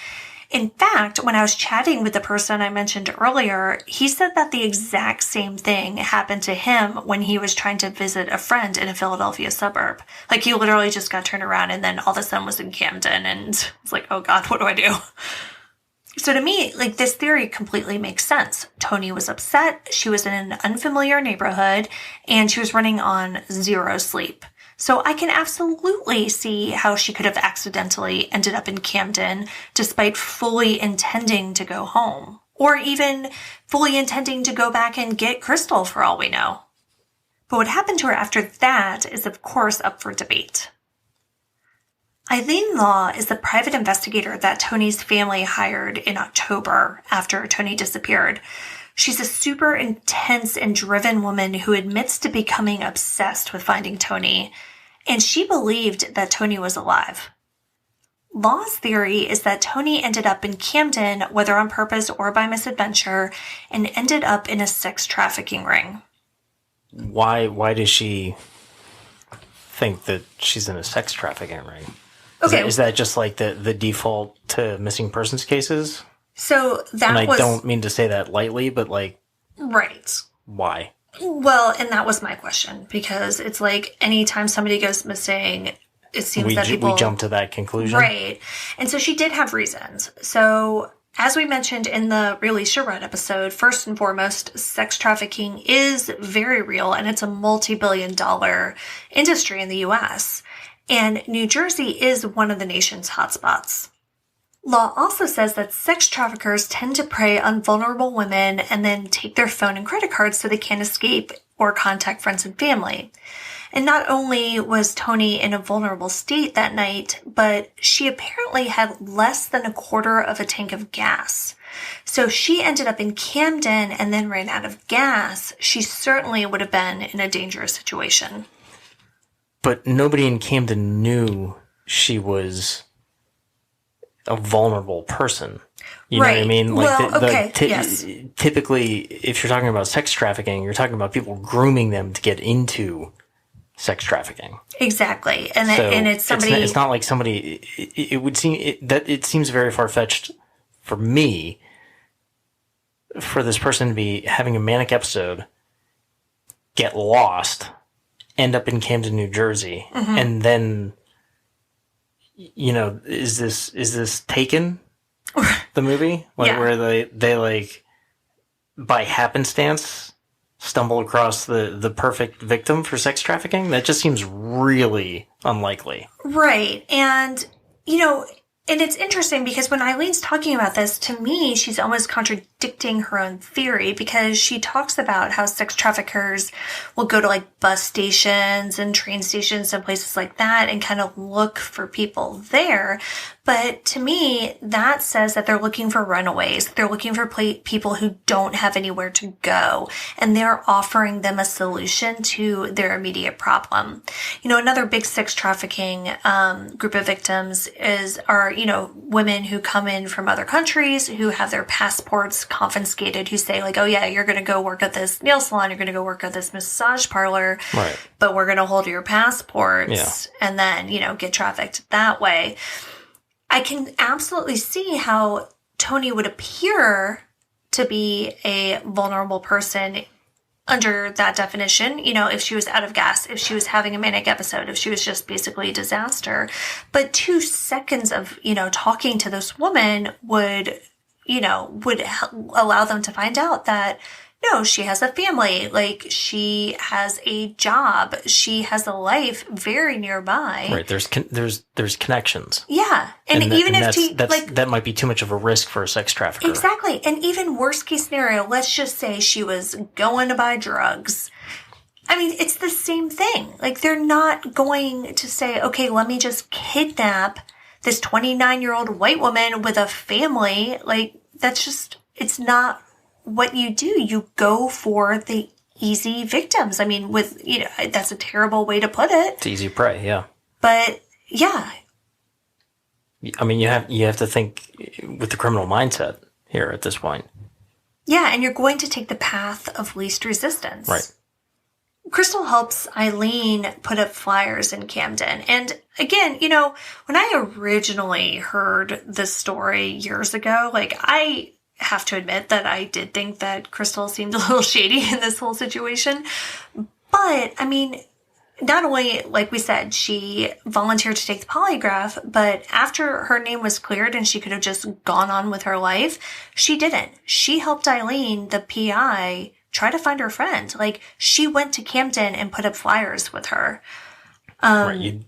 In fact, when I was chatting with the person I mentioned earlier, he said that the exact same thing happened to him when he was trying to visit a friend in a Philadelphia suburb. Like, he literally just got turned around and then all of a sudden was in Camden, and it's like, oh God, what do I do? So to me, like, this theory completely makes sense. Toni was upset, she was in an unfamiliar neighborhood, and she was running on zero sleep. So I can absolutely see how she could have accidentally ended up in Camden despite fully intending to go home, or even fully intending to go back and get Crystal for all we know. But what happened to her after that is, of course, up for debate. Eileen Law is the private investigator that Toni's family hired in October after Toni disappeared. She's a super intense and driven woman who admits to becoming obsessed with finding Toni, and she believed that Toni was alive. Law's theory is that Toni ended up in Camden, whether on purpose or by misadventure, and ended up in a sex trafficking ring. Why does she think that she's in a sex trafficking ring? Okay. Is that just like the default to missing persons cases? So that and I don't mean to say that lightly, but like... Right. Why? Well, and that was my question, because it's like anytime somebody goes missing, it seems that people... We jump to that conclusion. Right. And so she did have reasons. So as we mentioned in the Release Your Red episode, first and foremost, sex trafficking is very real, and it's a multi-billion-dollar industry in the U.S., and New Jersey is one of the nation's hotspots. Law also says that sex traffickers tend to prey on vulnerable women and then take their phone and credit cards so they can't escape or contact friends and family. And not only was Toni in a vulnerable state that night, but she apparently had less than a quarter of a tank of gas. So she ended up in Camden and then ran out of gas. She certainly would have been in a dangerous situation. But nobody in Camden knew she was a vulnerable person. You know what I mean? Like yes. Typically, if you're talking about sex trafficking, you're talking about people grooming them to get into sex trafficking. Exactly. And it's somebody... It's not like somebody... It would seem... It seems very far-fetched for me for this person to be having a manic episode, get lost, end up in Camden, New Jersey, and then, you know, is this Taken, the movie? Where they like, by happenstance, stumble across the perfect victim for sex trafficking? That just seems really unlikely. Right. And, you know, and it's interesting because when Eileen's talking about this, to me, she's almost contradicting her own theory, because she talks about how sex traffickers will go to like bus stations and train stations and places like that and kind of look for people there. But to me, that says that they're looking for runaways. They're looking for people who don't have anywhere to go, and they're offering them a solution to their immediate problem. You know, another big sex trafficking group of victims are women who come in from other countries who have their passports confiscated, who say like, oh yeah, you're going to go work at this nail salon, you're going to go work at this massage parlor, right, but we're going to hold your passports and then, get trafficked that way. I can absolutely see how Toni would appear to be a vulnerable person under that definition, if she was out of gas, if she was having a manic episode, if she was just basically a disaster. But 2 seconds of, talking to this woman would allow them to find out that No, she has a family. Like, she has a job. She has a life very nearby. Right. There's connections. Yeah. And even if that might be too much of a risk for a sex trafficker. Exactly. And even worst case scenario, let's just say she was going to buy drugs. I mean, it's the same thing. Like, they're not going to say, okay, let me just kidnap this 29-year-old white woman with a family. Like, that's just, it's not what you do. You go for the easy victims. I mean, that's a terrible way to put it. It's easy prey, yeah. But yeah. I mean, you have to think with the criminal mindset here at this point. Yeah, and you're going to take the path of least resistance. Right. Crystal helps Eileen put up flyers in Camden. And again, when I originally heard this story years ago, like, I have to admit that I did think that Crystal seemed a little shady in this whole situation. But, I mean, not only, like we said, she volunteered to take the polygraph, but after her name was cleared and she could have just gone on with her life, she didn't. She helped Eileen, the PI, try to find her friend. Like, she went to Camden and put up flyers with her. Right.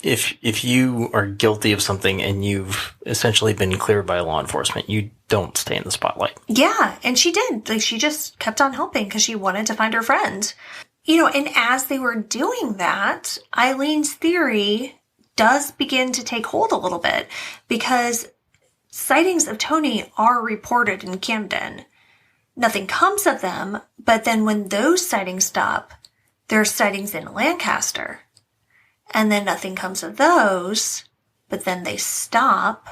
If you are guilty of something and you've essentially been cleared by law enforcement, you don't stay in the spotlight. Yeah, and she did. Like, she just kept on helping because she wanted to find her friend. And as they were doing that, Eileen's theory does begin to take hold a little bit, because sightings of Toni are reported in Camden. Nothing comes of them, but then when those sightings stop, there are sightings in Lancaster. And then nothing comes of those, but then they stop,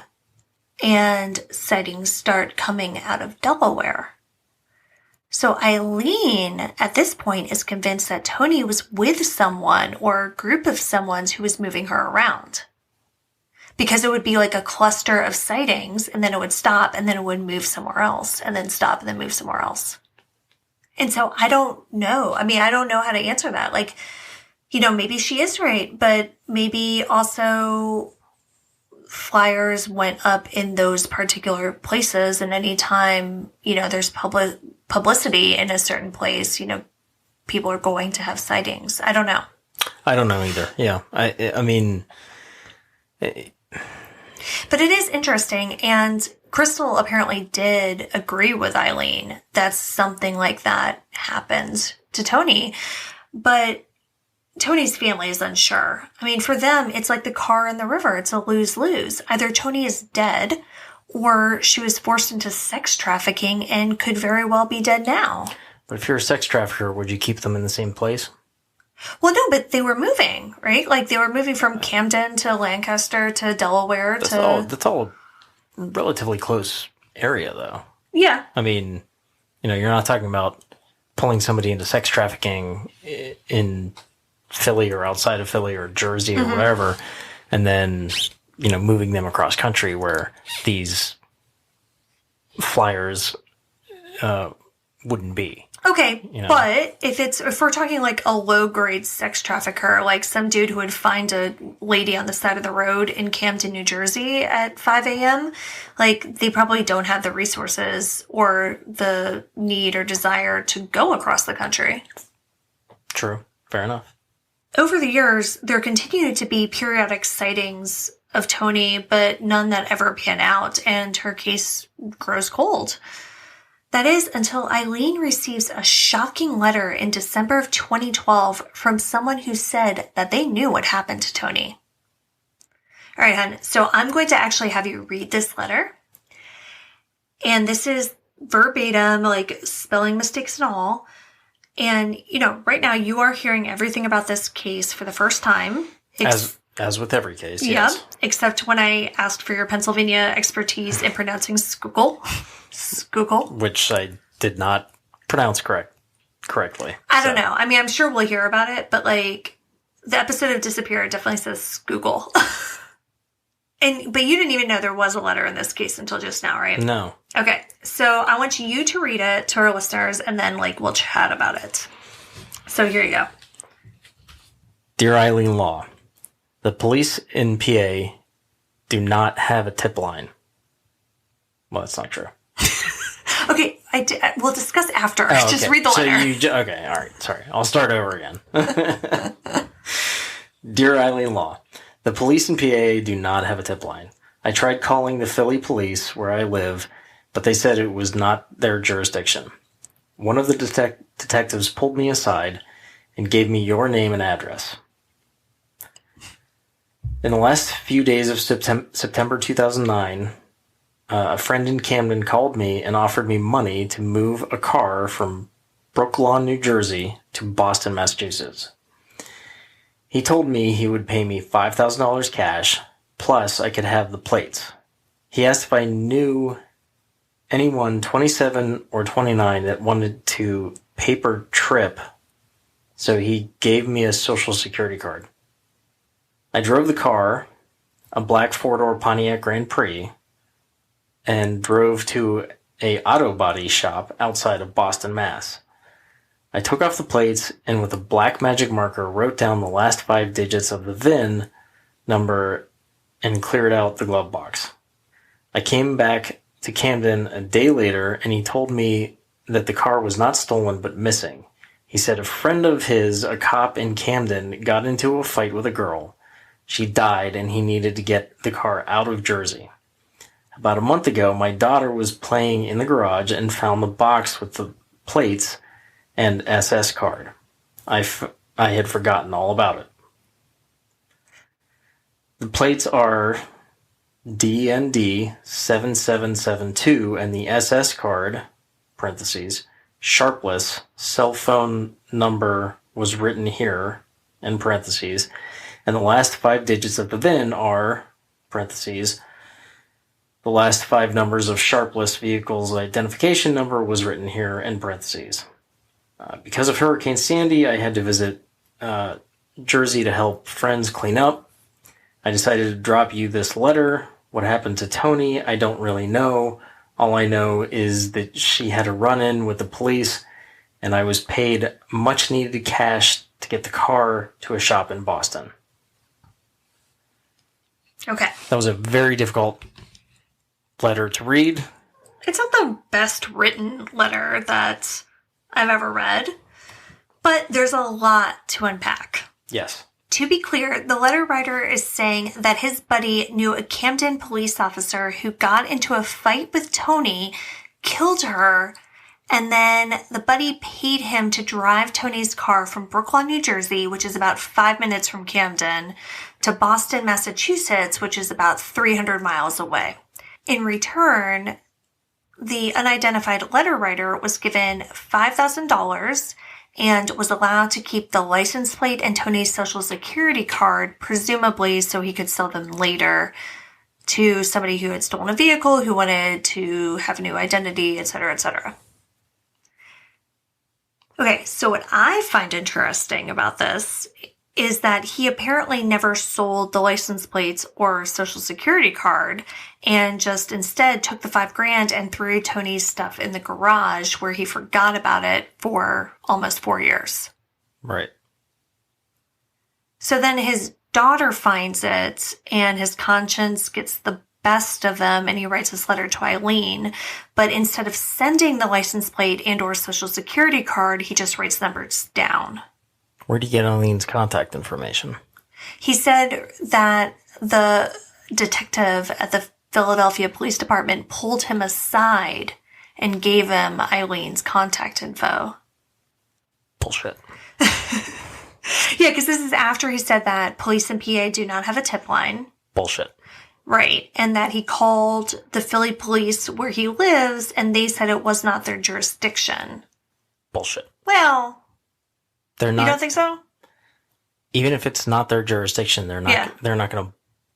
and sightings start coming out of Delaware. So Eileen, at this point, is convinced that Toni was with someone or a group of someone who was moving her around. Because it would be like a cluster of sightings, and then it would stop, and then it would move somewhere else, and then stop, and then move somewhere else. And so I don't know. I mean, I don't know how to answer that. Like, maybe she is right, but maybe also flyers went up in those particular places, and anytime, there's publicity in a certain place, people are going to have sightings. I don't know. I don't know either. Yeah. I mean... But it is interesting, and Crystal apparently did agree with Eileen that something like that happened to Toni, but Toni's family is unsure. I mean, for them, it's like the car in the river. It's a lose-lose. Either Toni is dead, or she was forced into sex trafficking and could very well be dead now. But if you're a sex trafficker, would you keep them in the same place? Well, no, but they were moving, right? Like, they were moving from Camden to Lancaster to Delaware That's all a relatively close area, though. Yeah. I mean, you're not talking about pulling somebody into sex trafficking in Philly or outside of Philly or Jersey or whatever, and then, moving them across country where these flyers wouldn't be. Okay, but if we're talking like a low-grade sex trafficker, like some dude who would find a lady on the side of the road in Camden, New Jersey at 5 a.m., like, they probably don't have the resources or the need or desire to go across the country. True. Fair enough. Over the years, there continued to be periodic sightings of Toni, but none that ever pan out, and her case grows cold. That is until Eileen receives a shocking letter in December of 2012 from someone who said that they knew what happened to Toni. All right, hon. So I'm going to actually have you read this letter. And this is verbatim, like spelling mistakes and all. And, right now you are hearing everything about this case for the first time. As with every case, yes. Yeah, except when I asked for your Pennsylvania expertise in pronouncing Schuylkill. Which I did not pronounce correctly. I don't know. I mean, I'm sure we'll hear about it, but like the episode of Disappearance definitely says Schuylkill. But you didn't even know there was a letter in this case until just now, right? No. Okay. So I want you to read it to our listeners, and then we'll chat about it. So here you go. Dear Eileen Law, the police in PA do not have a tip line. Well, that's not true. Okay, We'll discuss after. Oh, okay. Just read the letter. Okay, all right. Sorry. I'll start over again. Dear Eileen Law, the police in PA do not have a tip line. I tried calling the Philly police where I live, but they said it was not their jurisdiction. One of the detectives pulled me aside and gave me your name and address. In the last few days of September 2009, a friend in Camden called me and offered me money to move a car from Brooklawn, New Jersey to Boston, Massachusetts. He told me he would pay me $5,000 cash, plus I could have the plates. He asked if I knew anyone 27 or 29 that wanted to paper trip, so he gave me a social security card. I drove the car, a black four-door Pontiac Grand Prix, and drove to a auto body shop outside of Boston, Mass. I took off the plates and with a black magic marker wrote down the last 5 digits of the VIN number and cleared out the glove box. I came back to Camden a day later and he told me that the car was not stolen but missing. He said a friend of his, a cop in Camden, got into a fight with a girl. She died and he needed to get the car out of Jersey. About a month ago, my daughter was playing in the garage and found the box with the plates and SS card. I had forgotten all about it. The plates are DND 7772 and the SS card, parentheses, Sharpless, cell phone number was written here, in parentheses, and the last 5 digits of the VIN are, parentheses, the last 5 numbers of Sharpless vehicle's identification number was written here in parentheses. Because of Hurricane Sandy, I had to visit Jersey to help friends clean up. I decided to drop you this letter. What happened to Toni, I don't really know. All I know is that she had a run-in with the police, and I was paid much-needed cash to get the car to a shop in Boston. Okay. That was a very difficult letter to read. It's not the best written letter that I've ever read, but there's a lot to unpack. Yes. To be clear, the letter writer is saying that his buddy knew a Camden police officer who got into a fight with Toni, killed her, and then the buddy paid him to drive Toni's car from Brooklawn, New Jersey, which is about 5 minutes from Camden, to Boston, Massachusetts, which is about 300 miles away. In return, the unidentified letter writer was given $5,000 and was allowed to keep the license plate and Toni's social security card, presumably so he could sell them later to somebody who had stolen a vehicle, who wanted to have a new identity, etc., etc. Okay, so what I find interesting about this is that he apparently never sold the license plates or social security card and just instead took the $5,000 and threw Toni's stuff in the garage where he forgot about it for almost 4 years. Right. So then his daughter finds it and his conscience gets the best of him and he writes this letter to Eileen, but instead of sending the license plate and or social security card, he just writes numbers down. Where'd you get Eileen's contact information? He said that the detective at the Philadelphia Police Department pulled him aside and gave him Eileen's contact info. Bullshit. Yeah, because this is after he said that police in PA do not have a tip line. Bullshit. Right, and that he called the Philly police where he lives and they said it was not their jurisdiction. Bullshit. Well... They're not, you don't think so? Even if it's not their jurisdiction, they're not going to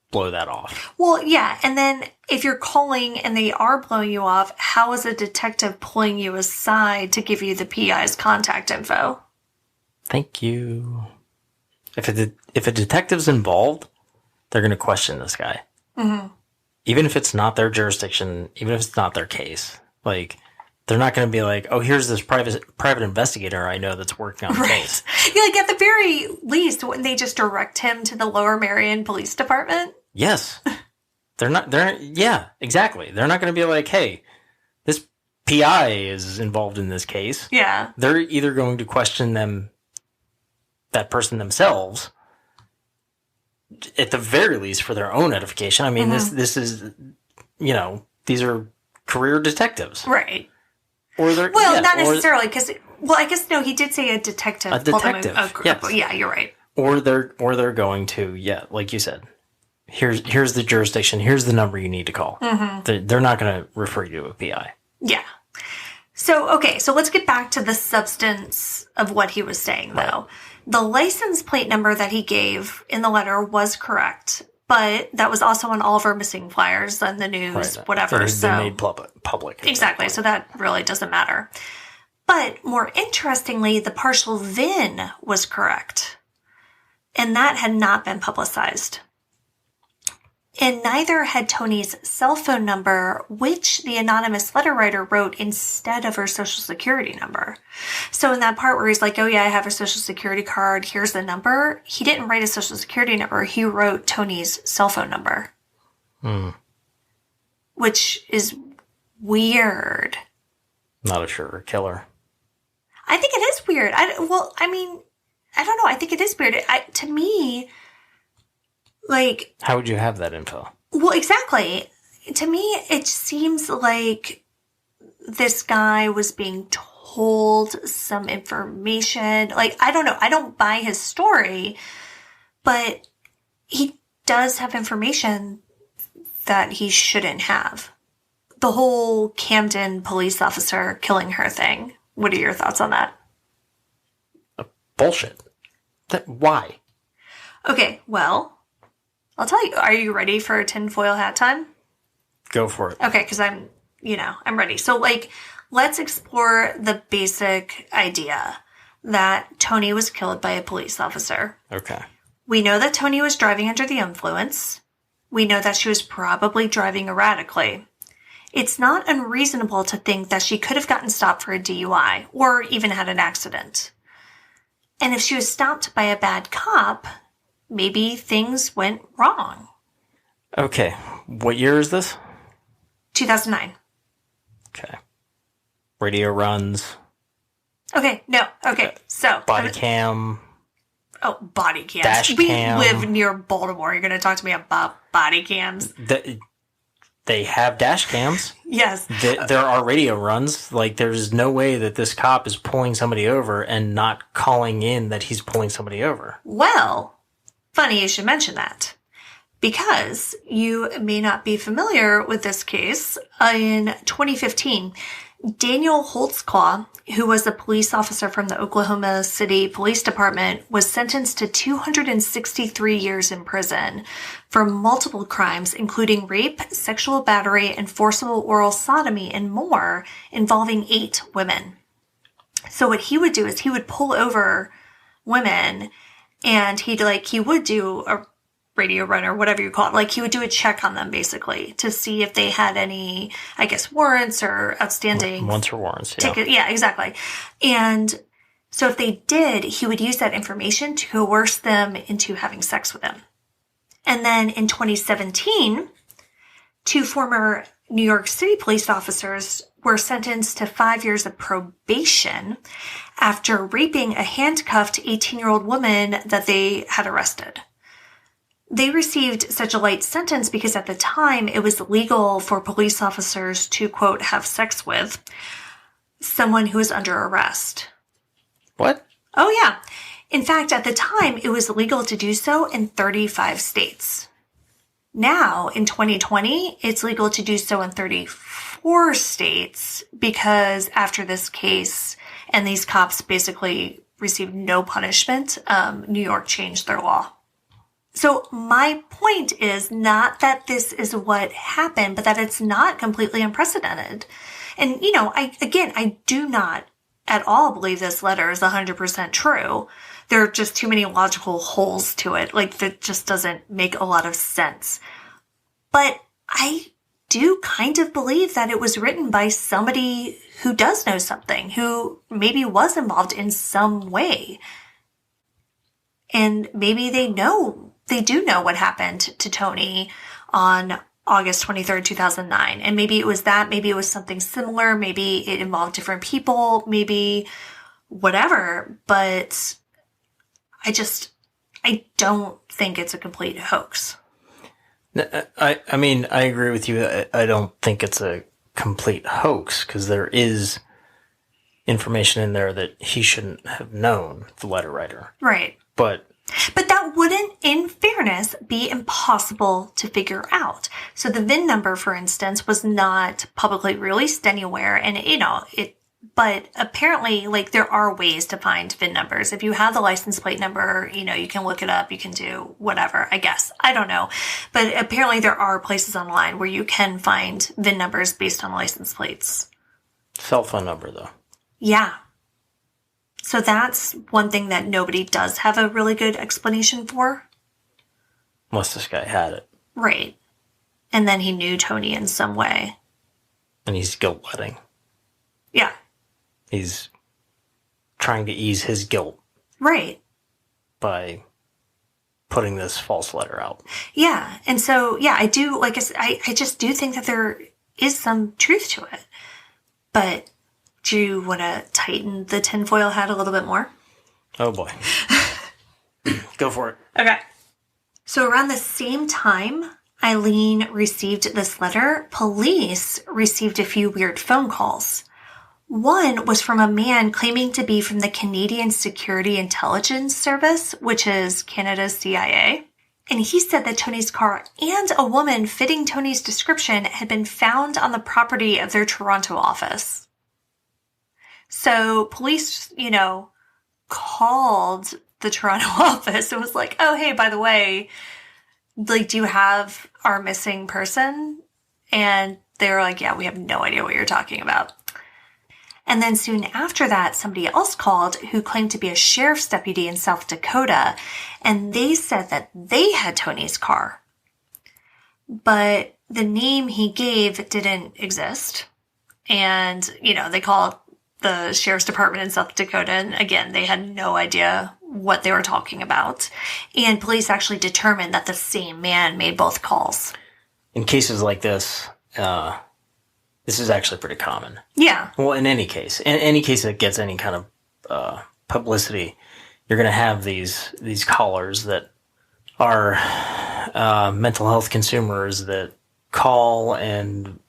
blow that off. Well, yeah. And then if you're calling and they are blowing you off, how is a detective pulling you aside to give you the PI's contact info? Thank you. If a detective's involved, they're going to question this guy. Mm-hmm. Even if it's not their jurisdiction, even if it's not their case. Like... They're not going to be like, oh, here's this private investigator I know that's working on the case. Yeah, like at the very least, wouldn't they just direct him to the Lower Merion Police Department? Yes. Yeah, exactly. They're not going to be like, hey, this PI is involved in this case. Yeah. They're either going to question that person themselves, at the very least for their own edification. I mean, this is, these are career detectives. Right. Or they're... Well, not necessarily, because... Well, I guess, no, he did say a detective. A detective, yes. Yeah, you're right. Or they're going to, like you said, here's the jurisdiction, here's the number you need to call. Mm-hmm. They're not going to refer you to a PI. Yeah. So, okay, so let's get back to the substance of what he was saying, though. Right. The license plate number that he gave in the letter was correct, but that was also on all of our missing flyers and the news, whatever. It has been made public. Exactly, so that really doesn't matter. But more interestingly, the partial VIN was correct. And that had not been publicized. And neither had Toni's cell phone number, which the anonymous letter writer wrote instead of her social security number. So in that part where he's like, oh yeah, I have a social security card, here's the number, he didn't write a social security number, he wrote Toni's cell phone number. Which is weird. Not a sure killer. I think it is weird. I don't know. I think it is weird. To me, like... How would you have that info? Well, exactly. To me, it seems like this guy was being told some information. Like, I don't know. I don't buy his story, but he does have information that he shouldn't have. The whole Camden police officer killing her thing. What are your thoughts on that? Bullshit. Why? Okay, well, I'll tell you. Are you ready for tinfoil hat time? Go for it. Okay, because I'm ready. So, let's explore the basic idea that Toni was killed by a police officer. Okay. We know that Toni was driving under the influence. We know that she was probably driving erratically. It's not unreasonable to think that she could have gotten stopped for a DUI or even had an accident. And if she was stopped by a bad cop, maybe things went wrong. Okay. What year is this? 2009. Okay. Radio runs. Okay, no. Okay, so. Body cam. Oh, body cams. Dash cam. We live near Baltimore. You're going to talk to me about body cams? They have dash cams. Yes. There are radio runs. There's no way that this cop is pulling somebody over and not calling in that he's pulling somebody over. Well, funny you should mention that. Because you may not be familiar with this case. In 2015, Daniel Holtzclaw, who was a police officer from the Oklahoma City Police Department, was sentenced to 263 years in prison for multiple crimes, including rape, sexual battery, and forcible oral sodomy, and more, involving 8 women. So what he would do is he would pull over women, and he would do a radio run or whatever you call it. He would do a check on them, basically, to see if they had any, I guess, warrants or outstanding... Warrants or warrants, yeah. Ticket. Yeah, exactly. And so if they did, he would use that information to coerce them into having sex with him. And then in 2017, 2 former New York City police officers were sentenced to 5 years of probation after raping a handcuffed 18-year-old woman that they had arrested. They received such a light sentence because at the time it was legal for police officers to, quote, have sex with someone who was under arrest. What? Oh, yeah. In fact, at the time, it was legal to do so in 35 states. Now, in 2020, it's legal to do so in 34 states because after this case and these cops basically received no punishment, New York changed their law. So my point is not that this is what happened, but that it's not completely unprecedented. And, I do not at all believe this letter is 100% true. There are just too many logical holes to it. That just doesn't make a lot of sense. But I do kind of believe that it was written by somebody who does know something, who maybe was involved in some way. And maybe they do know what happened to Toni on August 23rd, 2009. And maybe it was that, maybe it was something similar, maybe it involved different people, maybe whatever, but I don't think it's a complete hoax. I mean, I agree with you. I don't think it's a complete hoax because there is information in there that he shouldn't have known, the letter writer. Right. But that wouldn't, in fairness, be impossible to figure out. So the VIN number, for instance, was not publicly released anywhere. And, but apparently, like, there are ways to find VIN numbers. If you have the license plate number, you can look it up. You can do whatever, I guess. I don't know. But apparently there are places online where you can find VIN numbers based on license plates. Cell phone number, though. Yeah. So that's one thing that nobody does have a really good explanation for. Unless this guy had it. Right. And then he knew Toni in some way. And he's guilt-letting. Yeah. He's trying to ease his guilt. Right. By putting this false letter out. Yeah. And so, yeah, I do, like I said, I just do think that there is some truth to it. But do you want to tighten the tinfoil hat a little bit more? Oh, boy. Go for it. Okay. So around the same time Eileen received this letter, police received a few weird phone calls. One was from a man claiming to be from the Canadian Security Intelligence Service, which is Canada's CIA. And he said that Toni's car and a woman fitting Toni's description had been found on the property of their Toronto office. So police, called the Toronto office and was like, oh, hey, by the way, like, do you have our missing person? And they were like, yeah, we have no idea what you're talking about. And then soon after that, somebody else called who claimed to be a sheriff's deputy in South Dakota. And they said that they had Toni's car. But the name he gave didn't exist. And, they called the sheriff's department in South Dakota. And again, they had no idea what they were talking about. And police actually determined that the same man made both calls. In cases like this, this is actually pretty common. Yeah. Well, in any case that gets any kind of publicity, you're going to have these callers that are mental health consumers that call and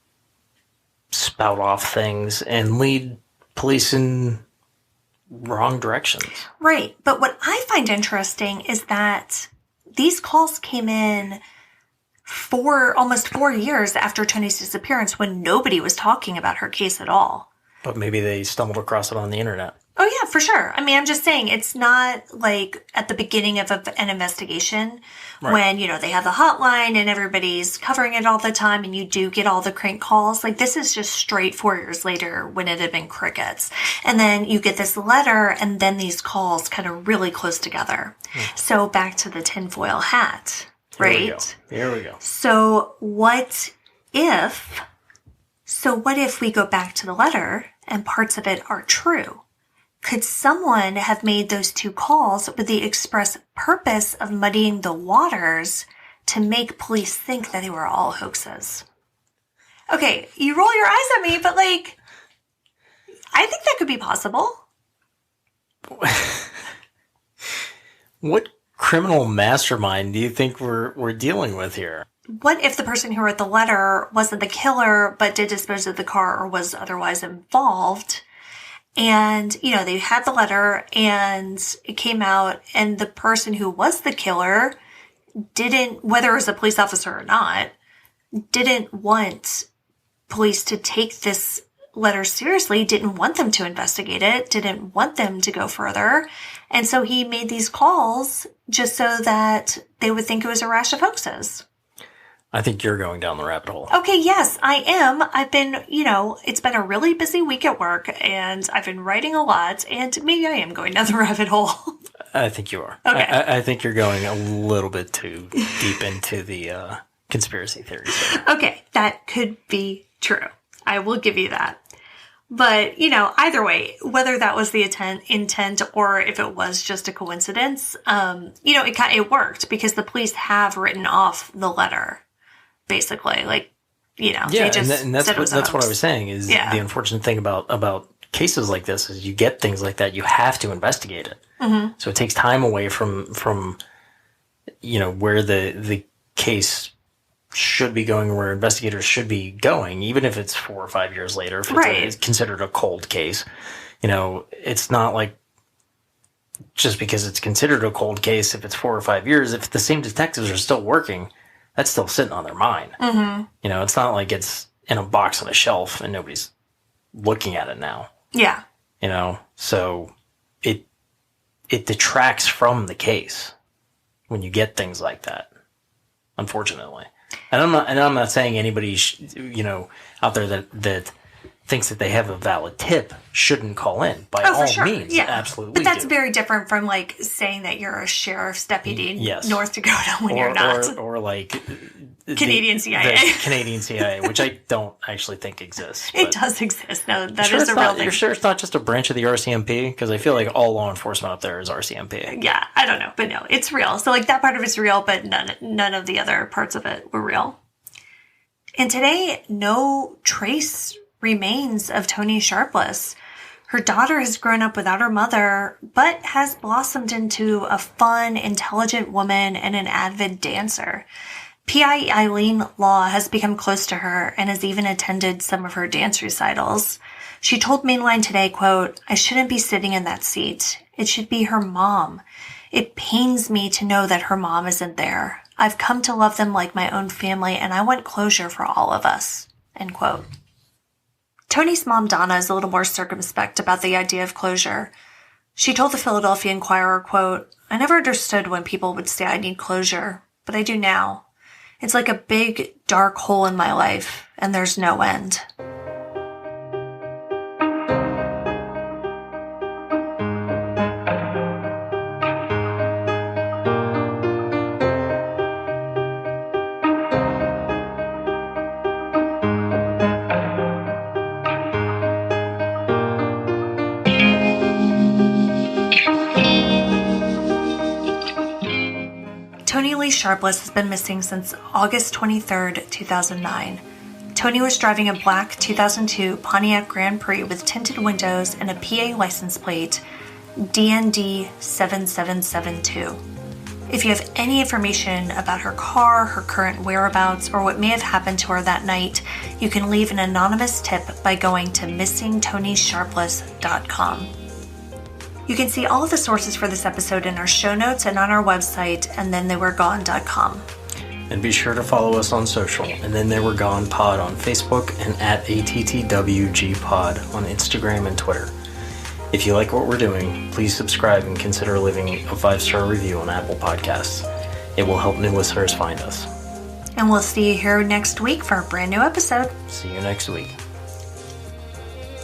spout off things and lead police in wrong directions. Right. But what I find interesting is that these calls came in almost 4 years after Toni's disappearance when nobody was talking about her case at all. But maybe they stumbled across it on the internet. Oh, yeah, for sure. I mean, I'm just saying it's not like at the beginning of an investigation when, they have the hotline and everybody's covering it all the time and you do get all the crank calls. Like, this is just straight 4 years later when it had been crickets. And then you get this letter and then these calls kind of really close together. So back to the tinfoil hat, right? Here we go. So what if we go back to the letter and parts of it are true? Could someone have made those two calls with the express purpose of muddying the waters to make police think that they were all hoaxes? Okay, you roll your eyes at me, but I think that could be possible. What criminal mastermind do you think we're dealing with here? What if the person who wrote the letter wasn't the killer, but did dispose of the car or was otherwise involved? And, they had the letter and it came out and the person who was the killer didn't, whether it was a police officer or not, didn't want police to take this letter seriously, didn't want them to investigate it, didn't want them to go further. And so he made these calls just so that they would think it was a rash of hoaxes. I think you're going down the rabbit hole. Okay, yes, I am. I've been, it's been a really busy week at work and I've been writing a lot and maybe I am going down the rabbit hole. I think you are. Okay. I think you're going a little bit too deep into the conspiracy theories. Okay, that could be true. I will give you that. But, either way, whether that was the intent or if it was just a coincidence, it worked because the police have written off the letter. basically. Like, Yeah, they just and that's said it was a what I hoax. was saying is Yeah. the unfortunate thing about cases like this is you get things like that, you have to investigate it. Mm-hmm. So it takes time away from where the case should be going, where investigators should be going, even if it's 4 or 5 years later, if it's considered a cold case. It's not like just because it's considered a cold case, if it's 4 or 5 years, if the same detectives are still working, that's still sitting on their mind. Mm-hmm. It's not like it's in a box on a shelf and nobody's looking at it now. Yeah. So it detracts from the case when you get things like that, unfortunately. And I'm not saying anybody out there that thinks that they have a valid tip shouldn't call in. By all means, yeah. Absolutely. But that's very different from like saying that you're a sheriff's deputy in North Dakota when you're not. Or like Canadian CIA. The Canadian CIA, which I don't actually think exists. It does exist. No, that is a real thing. You're sure it's not just a branch of the RCMP? Because I feel like all law enforcement up there is RCMP. Yeah, I don't know. But no, it's real. So like that part of it's real, but none of the other parts of it were real. And today, no trace remains of Toni Sharpless. Her daughter has grown up without her mother, but has blossomed into a fun, intelligent woman and an avid dancer. P.I. Eileen Law has become close to her and has even attended some of her dance recitals. She told Mainline today, quote, "I shouldn't be sitting in that seat. It should be her mom. It pains me to know that her mom isn't there. I've come to love them like my own family, and I want closure for all of us," end quote. Toni's mom, Donna, is a little more circumspect about the idea of closure. She told the Philadelphia Inquirer, quote, "I never understood when people would say I need closure, but I do now. It's like a big, dark hole in my life, and there's no end." Toni Lee Sharpless has been missing since August 23, 2009. Toni was driving a black 2002 Pontiac Grand Prix with tinted windows and a PA license plate DND 7772. If you have any information about her car, her current whereabouts, or what may have happened to her that night, you can leave an anonymous tip by going to missingtonisharpless.com. You can see all of the sources for this episode in our show notes and on our website, andthentheyweregone.com. And be sure to follow us on social, and Then They Were Gone Pod on Facebook and at ATTWG Pod on Instagram and Twitter. If you like what we're doing, please subscribe and consider leaving a 5-star review on Apple Podcasts. It will help new listeners find us. And we'll see you here next week for a brand new episode. See you next week.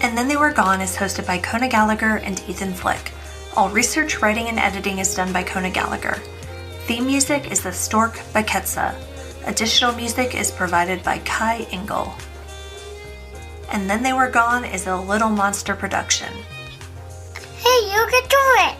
And Then They Were Gone is hosted by Kona Gallagher and Ethan Flick. All research, writing, and editing is done by Kona Gallagher. Theme music is The Stork by Ketsa. Additional music is provided by Kai Engel. And Then They Were Gone is a Little Monster production. Hey, you can do it!